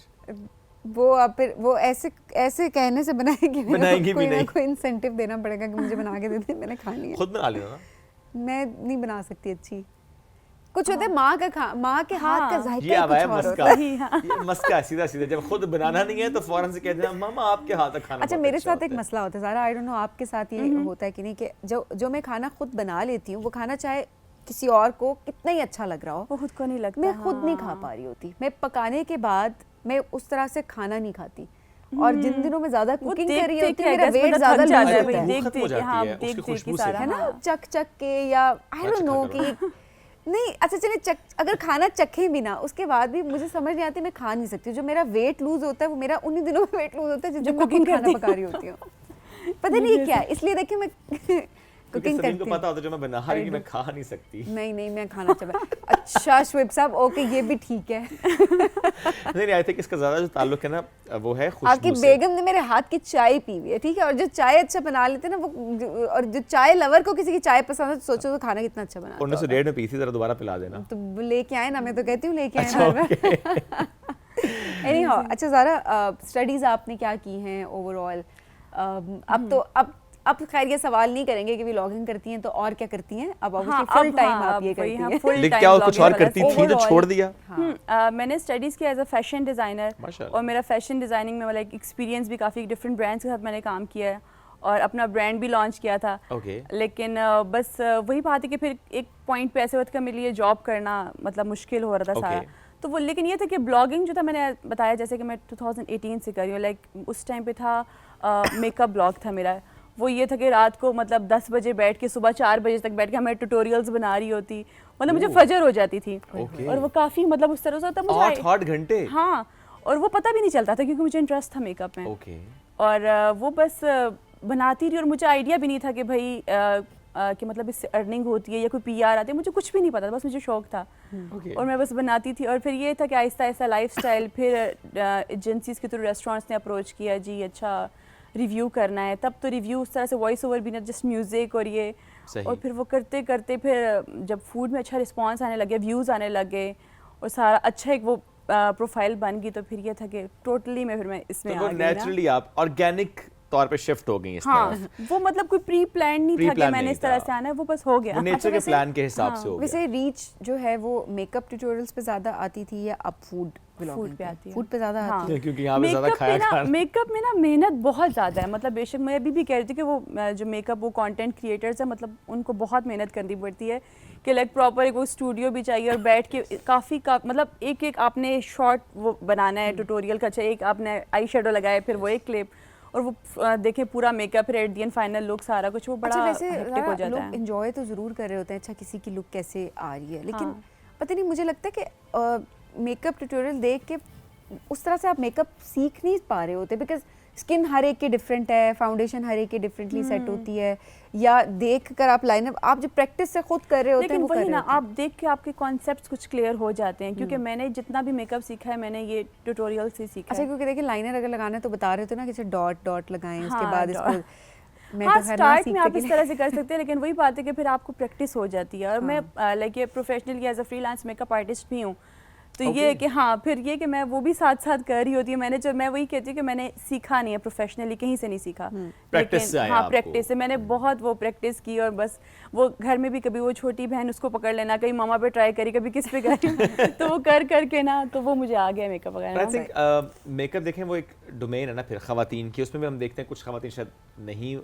वो आप फिर वो ऐसे ऐसे कहने से बनाएगी, बनाएंगी भी कोई ना नहीं। कोई इंसेंटिव देना पड़ेगा कि मुझे बना के दे दे, मैंने खानी है। खुद बना लेना ना। मैं नहीं बना सकती अच्छी, कुछ होता है माँ के हाथ का हाँ। जायका ये ही अब है कुछ और मस्का, होता है। ये मस्का सीधा सीधा। जब खुद बनाना नहीं है तो फौरन से कह देना मामा आपके हाथ का खाना अच्छा बहुत मेरे अच्छा साथ एक होता है। मसला होता है ज़ारा, आई डोंट नो आपके साथ ये होता है कि नहीं, कि जो मैं खाना खुद बना लेती हूँ, वो खाना चाहे किसी और को कितना ही अच्छा लग रहा हो, वो खुद को नहीं लगता, मैं खुद नहीं खा हाँ। पा रही होती। मैं पकाने के बाद मैं उस तरह से खाना नहीं खाती, और जिन दिनों में ज़्यादा वो कुकिंग देख कर रही देख होती के हूँ, मेरा I guess वेट बंदा ज़्यादा थक जाता लूज है, होता भाई है, देख खत्म देख हो के, जाती हाँ है देख उसकी देख के खुशबू से। सारा है ना, हाँ। चख के या आई डोंट नो कि नहीं। अच्छा चलिए अगर खाना चखे भी ना, उसके बाद भी मुझे समझ नहीं आती, मैं खा नहीं सकती। जो मेरा वेट लूज होता है वो मेरा उन्हीं दिनों में वेट लूज होता है जिस दिन मैं cooking खाना करती पका रही होती हूँ। पता नहीं ये क्या है, इसलिए देखिए मैं क्योंकि कुकिंग सलीम करती को हूँ। पता होता है जो मैं बना रही हूँ मैं खा नहीं सकती। नहीं मैं खाना चाहता। अच्छा शुएब साहब, ओके ये भी ठीक है। नहीं आई थिंक इसका ज़्यादा जो ताल्लुक है ना वो है आपकी खुशबू से। बेगम ने मेरे हाथ की चाय पी हुई है, ठीक है, और जो चाय अच्छा बना लेते हैं ना वो, और जो चाय लवर को किसी की चाय पसंद है तो सोचो तो खाना कितना अच्छा बना। 1901 में पी थी, जरा दोबारा पिला देना। तो लेके आए ना, मैं तो कहती हूँ लेके आए अच्छा, ना। एनीहाउ, अच्छा ज़ारा स्टडीज़ आपने क्या की हैं ओवरऑल? अब खैर ये सवाल नहीं करेंगे कि व्लॉगिंग करती हैं तो और क्या करती हैं, अब ऑब्वियसली फुल टाइम आप ये करती हैं। लेकिन क्या कुछ और करती थी तो छोड़ दिया? मैंने स्टडीज़ किया एज अ फैशन डिज़ाइनर, माशाल्लाह। और मेरा फैशन डिज़ाइनिंग में लाइक एक्सपीरियंस भी काफ़ी डिफरेंट ब्रांड्स के साथ मैंने काम किया है और अपना ब्रांड भी लॉन्च किया था। ओके। लेकिन बस वही बात है कि फिर एक पॉइंट पे ऐसे वक्त का मेरे लिए जॉब करना मतलब मुश्किल हो रहा था सारा। तो वो लेकिन ये था कि ब्लॉगिंग जो था, मैंने बताया जैसे कि मैं 2018 से कर रही हूँ, लाइक उस टाइम पे था मेकअप ब्लॉग था मेरा। वो ये था कि रात को मतलब 10 बजे बैठ के सुबह 4 बजे तक बैठ के मैं ट्यूटोरियल्स बना रही होती, मतलब मुझे फजर हो जाती थी। और वो काफ़ी मतलब उस तरह से होता मुझे 8 घंटे। हाँ, और वो पता भी नहीं चलता था क्योंकि मुझे इंटरेस्ट था मेकअप में। ओके। और वो बस बनाती रही और मुझे आइडिया भी नहीं था कि भाई कि मतलब इससे अर्निंग होती है या कोई पीआर आती है, मुझे कुछ भी नहीं पता था, बस मुझे शौक था। और मैं बस बनाती थी। और फिर ये था कि आहिस्ता आहिस्ता लाइफस्टाइल, फिर एजेंसीज़ के थ्रू रेस्टोरेंट्स ने अप्रोच किया, जी अच्छा रिव्यू करना है, तब तो रिव्यू उस तरह से वॉइस ओवर भी ना, जस्ट म्यूज़िक और ये। और फिर वो करते करते फिर जब फूड में अच्छा रिस्पॉन्स आने लगे, व्यूज़ आने लगे और सारा अच्छा एक वो प्रोफाइल बन गई, तो फिर ये था कि टोटली मैं फिर मैं इसमें तो आ वो गई ना। नेचुरली आप ऑर्गेनिक तौर पे शिफ्ट हो गई इस हाँ तरफ। वो मतलब कोई प्री प्लान नहीं था कि Pre-planned मैंने नहीं इस तरह था। से आना है, वो बस हो गया। वो नेचर के प्लान के हिसाब से हो गया। वैसे रीच जो है वो मेकअप ट्यूटोरियल्स पे ज़्यादा आती थी या अब फूड फूड पे आती है। फूड पे ज़्यादा हाँ। आती है? क्योंकि यहाँ पे ज़्यादा खाया खाना। मेकअप में ना मेहनत बहुत ज़्यादा है, मतलब बेशक मैं अभी भी कह रही थी कि वो जो मेकअप वो कंटेंट क्रिएटर्स है, मतलब उनको बहुत मेहनत करनी पड़ती है कि लाइक प्रॉपर एक वो स्टूडियो भी चाहिए और बैठ के काफ़ी मतलब एक एक आपने शॉर्ट वो बनाना है ट्यूटोरियल का, अच्छा एक आपने आई शेडो लगाया, फिर वो एक क्लिप, और वो देखें पूरा makeup at the and final look सारा कुछ वो बड़ा अच्छा वैसे हेक्टिक हो जाता लोग है। एंजॉय तो ज़रूर कर रहे होते हैं, अच्छा किसी की लुक कैसे आ रही है, लेकिन हाँ। पता नहीं मुझे लगता है कि मेकअप ट्यूटोरियल देख के उस तरह से आप मेकअप सीख नहीं पा रहे होते, बिकॉज स्किन हर एक की डिफरेंट है, फाउंडेशन हर एक की डिफरेंटली सेट होती है, या देख कर आप लाइनअप आप जो प्रैक्टिस से खुद कर रहे होते हैं लेकिन वो कर वही रहे ना होते हैं। आप देख के आपके कॉन्सेप्ट्स कुछ क्लियर हो जाते हैं, क्योंकि मैंने जितना भी मेकअप सीखा है मैंने ये ट्यूटोरियल से सीखा अच्छा है। क्योंकि देखिए लाइनर अगर लगाना है तो बता रहे थे ना कि जैसे डॉट डॉट लगाएं, उसके हाँ, बाद dot। इसको मैं हाँ तो खैर ना स्टार्ट में सीखते आप कि इस तरह से कर सकते हैं, लेकिन वही बात है कि फिर आपको प्रैक्टिस हो जाती है। और मैं लाइक ये professionally as a freelance makeup artist भी हूँ, तो ये है कि हाँ फिर ये कि मैं वो भी साथ साथ कर रही होती हूँ। मैंने जो मैं वही कहती हूँ कि मैंने सीखा नहीं है प्रोफेशनली, कहीं से नहीं सीखा, प्रैक्टिस से आया हाँ आपको। प्रैक्टिस से मैंने बहुत वो प्रैक्टिस की, और बस वो घर में भी कभी वो छोटी बहन उसको पकड़ लेना, कभी मामा पे ट्राई करी, कभी किस पे करी तो वो कर करके ना तो वो मुझे आ गया मेकअप आई वगैरह। थिंक मेकअप देखें वो एक डोमेन है ना फिर खवातीन की, उसमें भी हम देखते हैं कुछ खवातीन शायद नहीं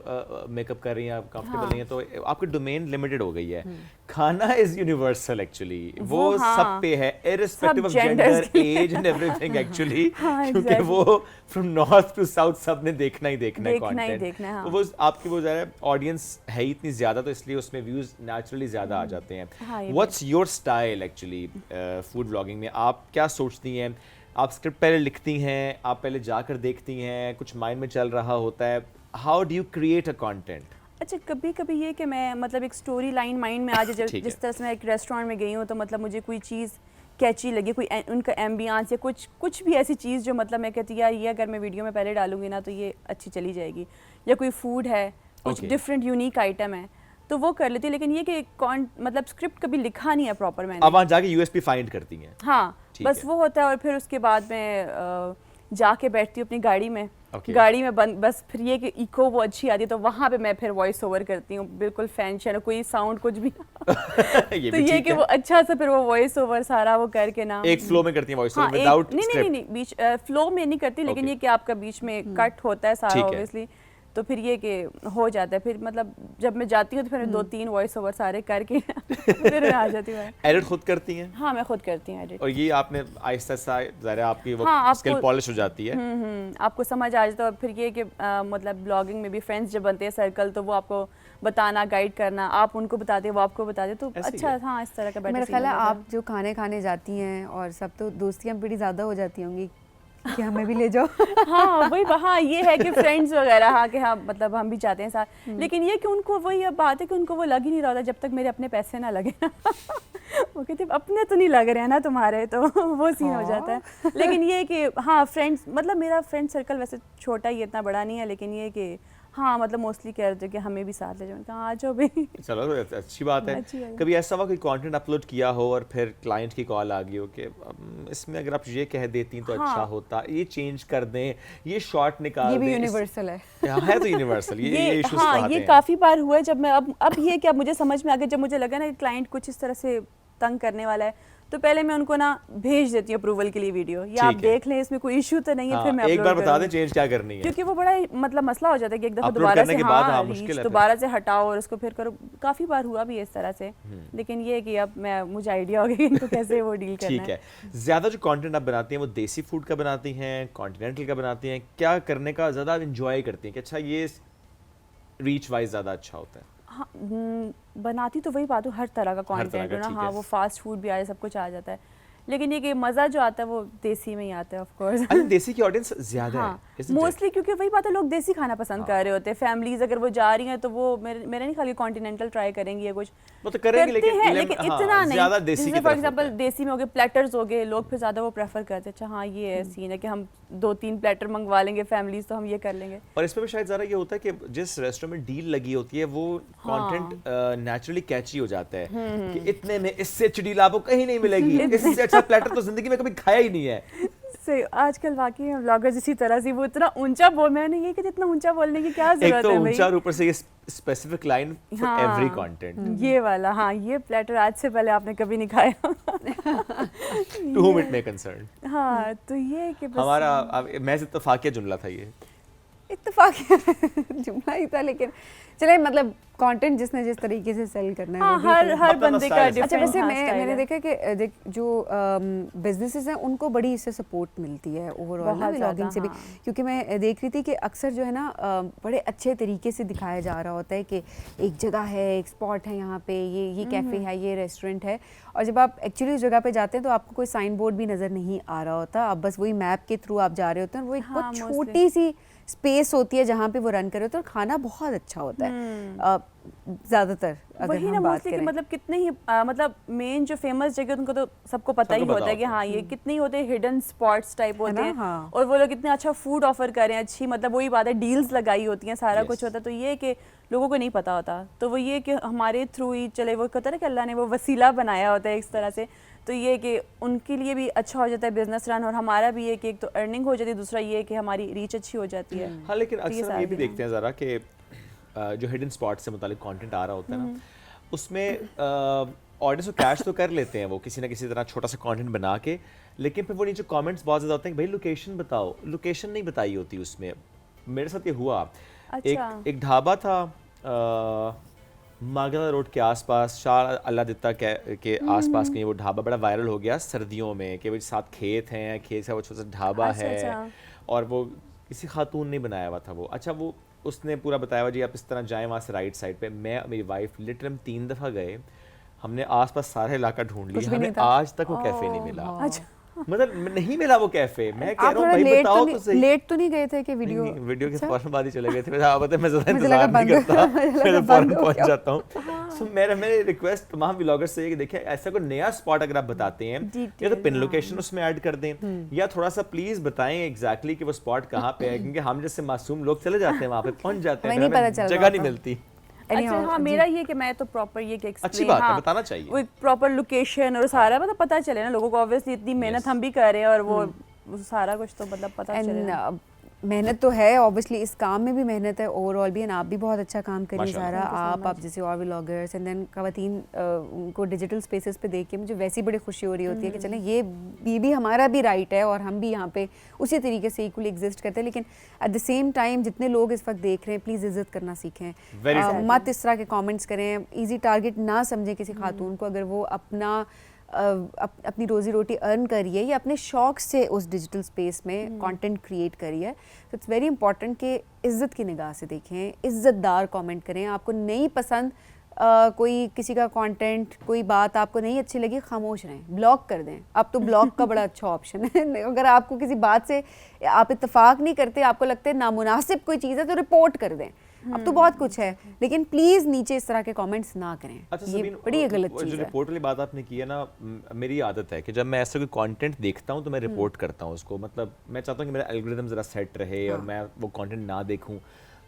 मेकअप कर रही हैं, कंफर्टेबल नहीं है, तो आपकी डोमेन लिमिटेड हो गई है। खाना इज यूनिवर्सल एक्चुअली, वो हाँ। सब पे है irrespective of genders gender, age and everything actually, हाँ, क्योंकि exactly। वो फ्रॉम नॉर्थ टू साउथ सब ने देखना ही देखना है देखना ही कंटेंट। देखना है, हाँ। तो वो आपकी वो ज़रा ऑडियंस है ही इतनी ज़्यादा, तो इसलिए उसमें व्यूज़ नेचुरली ज़्यादा आ जाते हैं। हाँ, ये what's your style actually food vlogging में? आप क्या सोचती हैं? आप स्क्रिप्ट पहले लिखती हैं, आप पहले जाकर देखती हैं, कुछ माइंड में चल रहा होता है, how do you create a content? अच्छा कभी कभी ये कि मैं मतलब एक स्टोरी लाइन माइंड में आ जाए, ठीक जिस है। तरह से मैं एक रेस्टोरेंट में गई हूँ तो मतलब मुझे कोई चीज़ कैची लगी, कोई उनका एम्बियंस या कुछ भी ऐसी चीज़ जो मतलब मैं कहती यार ये अगर मैं वीडियो में पहले डालूंगी ना तो ये अच्छी चली जाएगी, या कोई फूड है कुछ Okay। डिफरेंट यूनिक आइटम है तो वो कर लेती, लेकिन ये कि मतलब स्क्रिप्ट कभी लिखा नहीं है प्रॉपर मैंने। अब वहाँ जाके यूएसपी फाइंड करती हैं? हाँ ठीक बस है। वो होता है, और फिर उसके बाद मैं जाके बैठती हूँ अपनी गाड़ी में, Okay। गाड़ी में बस फिर ये कि इको वो अच्छी आती है तो वहाँ पे मैं फिर वॉइस ओवर करती हूँ, बिल्कुल फैन चैनल कोई साउंड कुछ भी ये तो भी ये ठीक कि है। वो अच्छा सा फिर वो वॉइस ओवर सारा वो करके ना एक फ्लो में करती हैं वॉइस हाँ, ओवर विदाउट नहीं स्क्रिप्ट? नहीं बीच फ्लो में नहीं करती, लेकिन Okay। ये कि आपका बीच में कट होता है सारा ठीक है। ऑब्वियसली, तो फिर ये कि हो जाता है। फिर मतलब जब मैं जाती हूँ तो फिर मैं 2-3 वॉइस ओवर सारे करके फिर मैं आ जाती हूँ। एडिट खुद करती हैं? हाँ मैं खुद करती हूँ एडिट। और ये आपने आहिस्ता आहिस्ता ज़रा आपकी वो हाँ, स्किल आपको- पॉलिश हो जाती है। आपको समझ आ जाता है। और फिर ये कि मतलब ब्लॉगिंग में भी फ्रेंड्स जब बनते हैं सर्कल, तो वो आपको बताना, गाइड करना, आप उनको बताते वो आपको बताते, तो ऐसे ही अच्छा है। हाँ इस तरह का बेटर मेरा सीन ख्याल है हो जाता आप जो खाने खाने जाती हैं और सब, तो दोस्तियाँ बड़ी ज़्यादा हो जाती होंगी कि हमें भी ले जाओ। हाँ वही हाँ ये है कि फ्रेंड्स वगैरह हाँ कि हाँ मतलब हम भी जाते हैं साथ, लेकिन ये कि उनको वही अब बात है कि उनको वो लग ही नहीं रहा था जब तक मेरे अपने पैसे ना लगे वो कहते अपने तो नहीं लग रहे हैं ना तुम्हारे, तो वो सीन हो जाता है। लेकिन ये कि हाँ फ्रेंड्स मतलब मेरा फ्रेंड सर्कल वैसे छोटा ही, इतना बड़ा नहीं है, लेकिन ये कि हाँ मतलब मोस्टली कह रहे थे कि हमें भी साथ ले जाओ, कहा आ जाओ भाई। चलो अच्छी बात है। अच्छी बात है। कभी ऐसा हुआ कोई कंटेंट अपलोड किया हो और फिर क्लाइंट की कॉल आ गई हो कि इसमें अगर आप ये कह देती तो अच्छा हाँ। होता, ये चेंज कर दें, ये शॉर्ट निकाल ये दें? भी यूनिवर्सल है। है तो यूनिवर्सल ये इश्यूज तो हाँ आते ये हैं। काफ़ी बार हुआ है जब मैं अब ये कि अब मुझे समझ में आ गया, जब मुझे लगा ना कि क्लाइंट कुछ इस तरह से तंग करने वाला है तो पहले मैं उनको ना भेज देती हूँ अप्रूवल के लिए वीडियो, या आप ठीक है। देख लें इसमें कोई इशू तो नहीं है, फिर हाँ, मैं एक बार upload बता दें करूँगी। चेंज क्या करनी है, क्योंकि वो बड़ा ही मतलब मसला हो जाता है कि एक दफ़ा Upload दोबारा करने से के बाद, हाँ, हाँ मुश्किल है reach फिर। दोबारा से हटाओ और उसको फिर करो, काफ़ी बार हुआ भी है इस तरह से। लेकिन ये है कि अब मुझे आइडिया हो गया इनको कैसे वो डील करना ठीक है। ज़्यादा जो कंटेंट आप बनाती हैं वो देसी फूड का बनाती हैं, कॉन्टिनेंटल का बनाती हैं, क्या करने का ज़्यादा आप इंजॉय करती हैं कि अच्छा ये रीच वाइज ज़्यादा अच्छा होता है? हाँ बनाती तो वही बात हूँ, हर तरह का तरह कंटेंट का, हो ना, ठीक हाँ है। वो फास्ट फूड भी आ जाए, सब कुछ आ जाता है, लेकिन ये कि मज़ा जो आता है वो देसी में ही आता है ऑफ कोर्स। अरे देसी की ऑडियंस ज़्यादा है, हाँ isn't it? मोस्टली क्योंकि वही बात है, लोग देसी खाना पसंद कर रहे होते हैं। फैमिलीज अगर वो जा रही हैं तो वो मेरा नहीं खाली कॉन्टिनेंटल ट्राई करेंगी या कुछ वो तो करेंगे, करते हैं, लेकिन लेकिन हाँ, इतना नहीं। ज़्यादा देसी जैसे की फॉर तरफ एग्जांपल होता है। देसी में हो गए प्लेटर्स हो गए, लोग फिर ज़्यादा वो प्रेफर करते हैं, अच्छा हाँ ये है सीन है कि हम 2-3 प्लेटर मंगवा लेंगे फैमिलीज, तो हम ये कर लेंगे। और इसमें भी शायद ज़रा ये होता है कि जिस रेस्टोरेंट में डील लगी होती है वो कंटेंट नेचुरली कैची हो जाता है कि इतने में इससे अच्छी डील आपको कहीं नहीं मिलेगी, इससे अच्छा प्लेटर तो जिंदगी में कभी खाया ही नहीं है। से आजकल वाकई में व्लॉगर्स इसी तरह से वो इतना ऊंचा बोल, मैंने ये कि जितना ऊंचा बोलने की क्या एक जरूरत तो है भाई। ऊंचा और ऊपर से ये स्पेसिफिक लाइन फॉर हाँ। एवरी कंटेंट, ये वाला, हाँ ये प्लेटर आज से पहले आपने कभी नहीं खाया। To whom it may concern। हाँ तो ये कि बस हमारा महज इत्तफाकिया जुमला था ये। इत्तेफाक जुमला ही था, लेकिन चले मतलब कंटेंट जिसने जिस तरीके से सेल करना है हाँ, वो भी हर करें। हर अपना बंदे का style है। अच्छा, डिफरेंट वैसे मैंने मैंने देखा कि जो बिजनेसेस हैं उनको बड़ी इससे सपोर्ट मिलती है ओवरऑल ना बहुत व्लॉगिंग से भी, ज़्यादा, क्योंकि मैं देख रही थी कि अक्सर जो है ना बड़े अच्छे तरीके से दिखाया जा रहा होता है कि एक जगह है, एक स्पॉट है यहाँ पे, ये कैफ़े है, ये रेस्टोरेंट है, और जब आप एक्चुअली उस जगह पे जाते हैं तो आपको कोई साइन बोर्ड भी नज़र नहीं आ रहा होता, आप बस वही मैप के थ्रू आप जा रहे होते हैं, वो एक हाँ, बहुत mostly। छोटी सी स्पेस होती है जहाँ पे वो रन कर रहे होते हैं, और खाना बहुत अच्छा होता है ज़्यादातर अगर वही ना हम बात मोस्टली कि करें। मतलब कितने ही मतलब मेन जो फेमस जगह उनको तो सबको पता ही सबको होता है कि पता हाँ ये कितने ही होते हैं, हिडन स्पॉट्स टाइप होते ना? हैं, हाँ। और वो लोग कितने अच्छा फूड ऑफर कर रहे हैं, अच्छी मतलब वही बात है, डील्स लगाई होती हैं, सारा Yes। कुछ होता है, तो ये कि लोगों को नहीं पता होता, तो वो ये कि हमारे थ्रू ही चले, वो कहता है ना कि अल्लाह ने वो वसीला बनाया होता है इस तरह से, तो ये कि उनके लिए भी अच्छा हो जाता है बिजनेस रन, और हमारा भी ये कि एक तो अर्निंग हो जाती है, दूसरा ये कि हमारी रीच अच्छी हो जाती है। हाँ, लेकिन तो ये अक्सर हम ये भी सारे देखते हैं ज़रा कि जो हिडन स्पॉट से मुतालिक कंटेंट आ रहा होता है ना, उसमें ऑडियंस को कैच तो कर लेते हैं वो किसी ना किसी तरह छोटा सा कंटेंट बना के, लेकिन फिर वो नीचे कमेंट्स बहुत ज़्यादा होते हैं कि भाई लोकेशन बताओ, लोकेशन नहीं बताई होती उसमें। मेरे साथ ये हुआ, अच्छा। एक ढाबा था मागला रोड के आसपास, शाह अल्लादित्ता के आसपास कहीं वो ढाबा बड़ा वायरल हो गया सर्दियों में कि वो साथ खेत हैं, खेत का वो छोटा सा ढाबा अच्छा, है, अच्छा। और वो किसी खातून ने बनाया हुआ था वो। अच्छा, वो उसने पूरा बताया हुआ जी आप इस तरह जाएं वहाँ से राइट साइड पे। मैं और मेरी वाइफ लिटरली 3 दफ़ा गए, हमने आसपास सारा इलाका ढूंढ लिया, भी नहीं हमें था। आज तक वो कैफ़े नहीं मिला। अच्छा। मतलब नहीं मिला वो कैफ़े। मैं कह आप रहा हूँ थोड़ा भाई लेट बताओ तो सही। लेट तो नहीं गए थे कि वीडियो? नहीं, वीडियो के फौरन बाद ही चले गए थे। आप बताए मैं ज़्यादा मुझे लगा इंतजार नहीं बंद- करता, मुझे मैं लगा तो फौरन बंद हो पहुंच गया। जाता हूँ। सो मेरी रिक्वेस्ट तमाम व्लॉगर्स से है कि देखिए ऐसा कोई नया स्पॉट अगर आप बताते हैं या तो पिन लोकेशन उसमें ऐड कर दें, या थोड़ा सा प्लीज बताएं एग्जैक्टली कि वो स्पॉट कहाँ पे है, क्योंकि हम जैसे मासूम लोग चले जाते हैं वहाँ पे, पहुंच जाते हैं, हमें नहीं फिर पता चल जगह रहा नहीं होता। मिलती। अच्छा हाँ, मेरा ये कि मैं तो प्रॉपर ये कि अच्छी explain, बात है, हाँ, बताना चाहिए। वो एक प्रॉपर लोकेशन और सारा मतलब पता चले ना लोगों को, ऑब्वियसली इतनी मेहनत हम भी कर रहे हैं, और वो सारा कुछ तो मतलब पता चले ना। मेहनत तो है ऑब्वियसली, इस काम में भी मेहनत है ओवरऑल भी, एंड आप भी बहुत अच्छा काम करिए माशाल्लाह। सारा, Thank you so आप जैसे और व्लॉगर्स एंड देन खवातीन उनको डिजिटल स्पेसेस पे देख के मुझे वैसी बड़ी खुशी हो रही होती है कि चलें ये भी हमारा भी राइट है, और हम भी यहाँ पे उसी तरीके से इक्वली एग्जिस्ट करते हैं, लेकिन एट द सेम टाइम जितने लोग इस वक्त देख रहे हैं प्लीज़ इज्जत करना सीखें। Very true। मत इस तरह के कमेंट्स करें, इजी टारगेट ना समझें किसी खातून को, अगर वो अपना अपनी रोज़ी रोटी अर्न करिए या अपने शौक से उस डिजिटल स्पेस में कंटेंट क्रिएट करिए, तो इट्स वेरी इंपॉर्टेंट कि इज़्ज़त की निगाह से देखें, इज़्ज़तदार कमेंट करें। आपको नहीं पसंद कोई किसी का कंटेंट, कोई बात आपको नहीं अच्छी लगी, खामोश रहें, ब्लॉक कर दें। अब तो ब्लॉक का बड़ा अच्छा ऑप्शन है। अगर आपको किसी बात से आप इत्तेफाक नहीं करते, आपको लगता है नामुनासिब कोई चीज़ है, तो रिपोर्ट कर दें। अब तो बहुत कुछ है, लेकिन प्लीज़ नीचे इस तरह के कमेंट्स ना करें। अच्छा ये सबीन, बड़ी गलत जो चीज़ है। रिपोर्ट वाली बात आपने की है ना, मेरी आदत है कि जब मैं ऐसा कोई कंटेंट देखता हूँ तो मैं रिपोर्ट करता हूँ उसको। मतलब मैं चाहता हूँ कि मेरा एल्गोरिथम ज़रा सेट रहे और मैं वो कंटेंट ना देखूँ,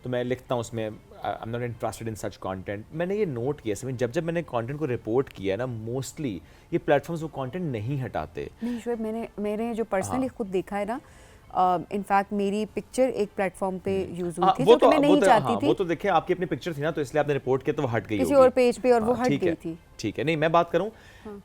तो मैं लिखता हूँ उसमें I am not interested in such content. मैंने ये नोट किया सभी, जब मैंने कंटेंट को रिपोर्ट किया ना, मोस्टली ये प्लेटफॉर्म्स वो कंटेंट नहीं हटाते। नहीं शोएब, मैंने जो पर्सनली खुद देखा है ना, इनफैक्ट मेरी पिक्चर एक प्लेटफॉर्म पे यूज हुई थी, वो तो मैं नहीं चाहती थी, वो तो देखिए आपकी अपनी पिक्चर थी ना, तो इसलिए आपने रिपोर्ट किया तो वो हट गई किसी होगी। और पेज पे, और वो हट ठीक गई है, थी। ठीक है। नहीं, मैं बात करूं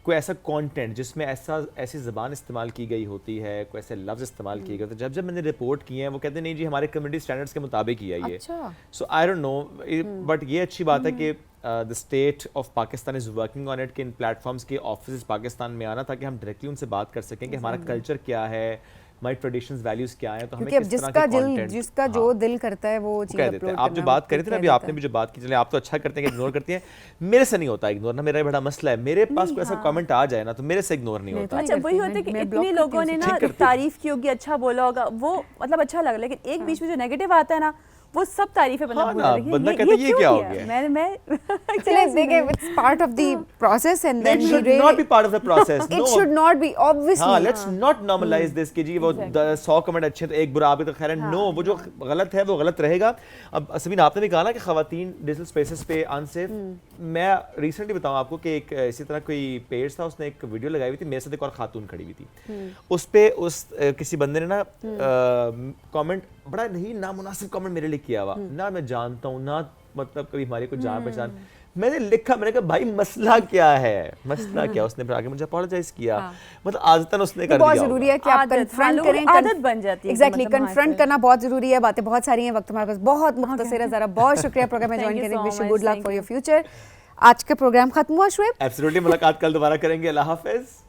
कोई ऐसा कंटेंट जिसमें ऐसी ज़बान इस्तेमाल की गई होती है, कोई ऐसे लफ्ज़ इस्तेमाल किए गए, तो जब मैंने रिपोर्ट किए हैं वो कहते हैं नहीं जी हमारे कम्युनिटी स्टैंडर्ड्स के मुताबिक ही है ये। अच्छा। सो आई डोंट नो, बट ये अच्छी बात है कि the state of Pakistan is working on it कि इन प्लेटफॉर्म्स के ऑफिस पाकिस्तान में आना, ताकि हम डायरेक्टली उनसे बात कर सकें कि हमारा कल्चर क्या है, हमारी ट्रेडिशंस वैल्यूज क्या हैं, तो हमें क्योंकि अब किस तरह के कंटेंट जिसका जो दिल करता है वो चीज़ कह देते हैं। अपलोड आप जो बात कर रहे थे ना अभी, आपने भी जो बात की, चले आप तो अच्छा करते हैं कि इग्नोर करती हैं, मेरे से नहीं होता इग्नोर ना, मेरा बड़ा मसला है। मेरे पास कोई ऐसा कमेंट आ जाए ना तो मेरे से इग्नोर नहीं होता। अच्छा वही होता है कि मैं block इतने करती लोगों हूँ ने उसे। ना तारीफ की होगी, अच्छा बोला होगा, वो मतलब अच्छा लगा, लेकिन एक बीच में जो नेगेटिव आता है ना, वो सब तारीफें बंदा हाँ भूल ना, रहा है कि बंदा कहता है, ये क्यों क्या हो किया? गया? मैं चलिए देखिए, it's part of the process and It then should not be part of the process. It No. Should not be हाँ, obviously. Let's not normalise this कि जी वो 100 कमेंट अच्छे तो एक बुरा आप तो खैर है। नो, वो जो गलत है वो गलत रहेगा। अब समीन आपने भी कहा ना कि खवातीन डिजिटल स्पेसेस पे अनसेफ। मैं रिसेंटली बताऊं आपको कि एक इसी तरह कोई पेज था, उसने एक वीडियो लगाई हुई थी, मेरे साथ एक और खातून खड़ी हुई थी, उस पे किसी बंदे ने ना कमेंट बड़ा नहीं नामुनासिब कमेंट मेरे लिए किया हुआ, ना मैं जानता हूँ ना मतलब कभी हमारी कोई जान पहचान। मैंने लिखा, मैंने कहा भाई मसला क्या है, मसला क्या? उसने फिर आगे मुझे अपोलोजाइज किया, मतलब आदतन उसने कर दिया। बहुत जरूरी है कि आप आदत, कन्फ्रंट हाँ, करें, आदत बन जाती है, एग्जैक्टली मतलब हाँ, कन्फ्रंट ऐसे। करना बहुत जरूरी है। बातें बहुत सारी हैं, वक्त हमारे पास बहुत मुख्तसर है। ज़रा बहुत शुक्रिया प्रोग्राम में Thank ज्वाइन you करने so के, wish you much, good luck thank for you. Your future. आज का प्रोग्राम खत्म हुआ शुएब। एब्सोल्युटली, मुलाकात कल दोबारा करेंगे। अल्लाह हाफिज।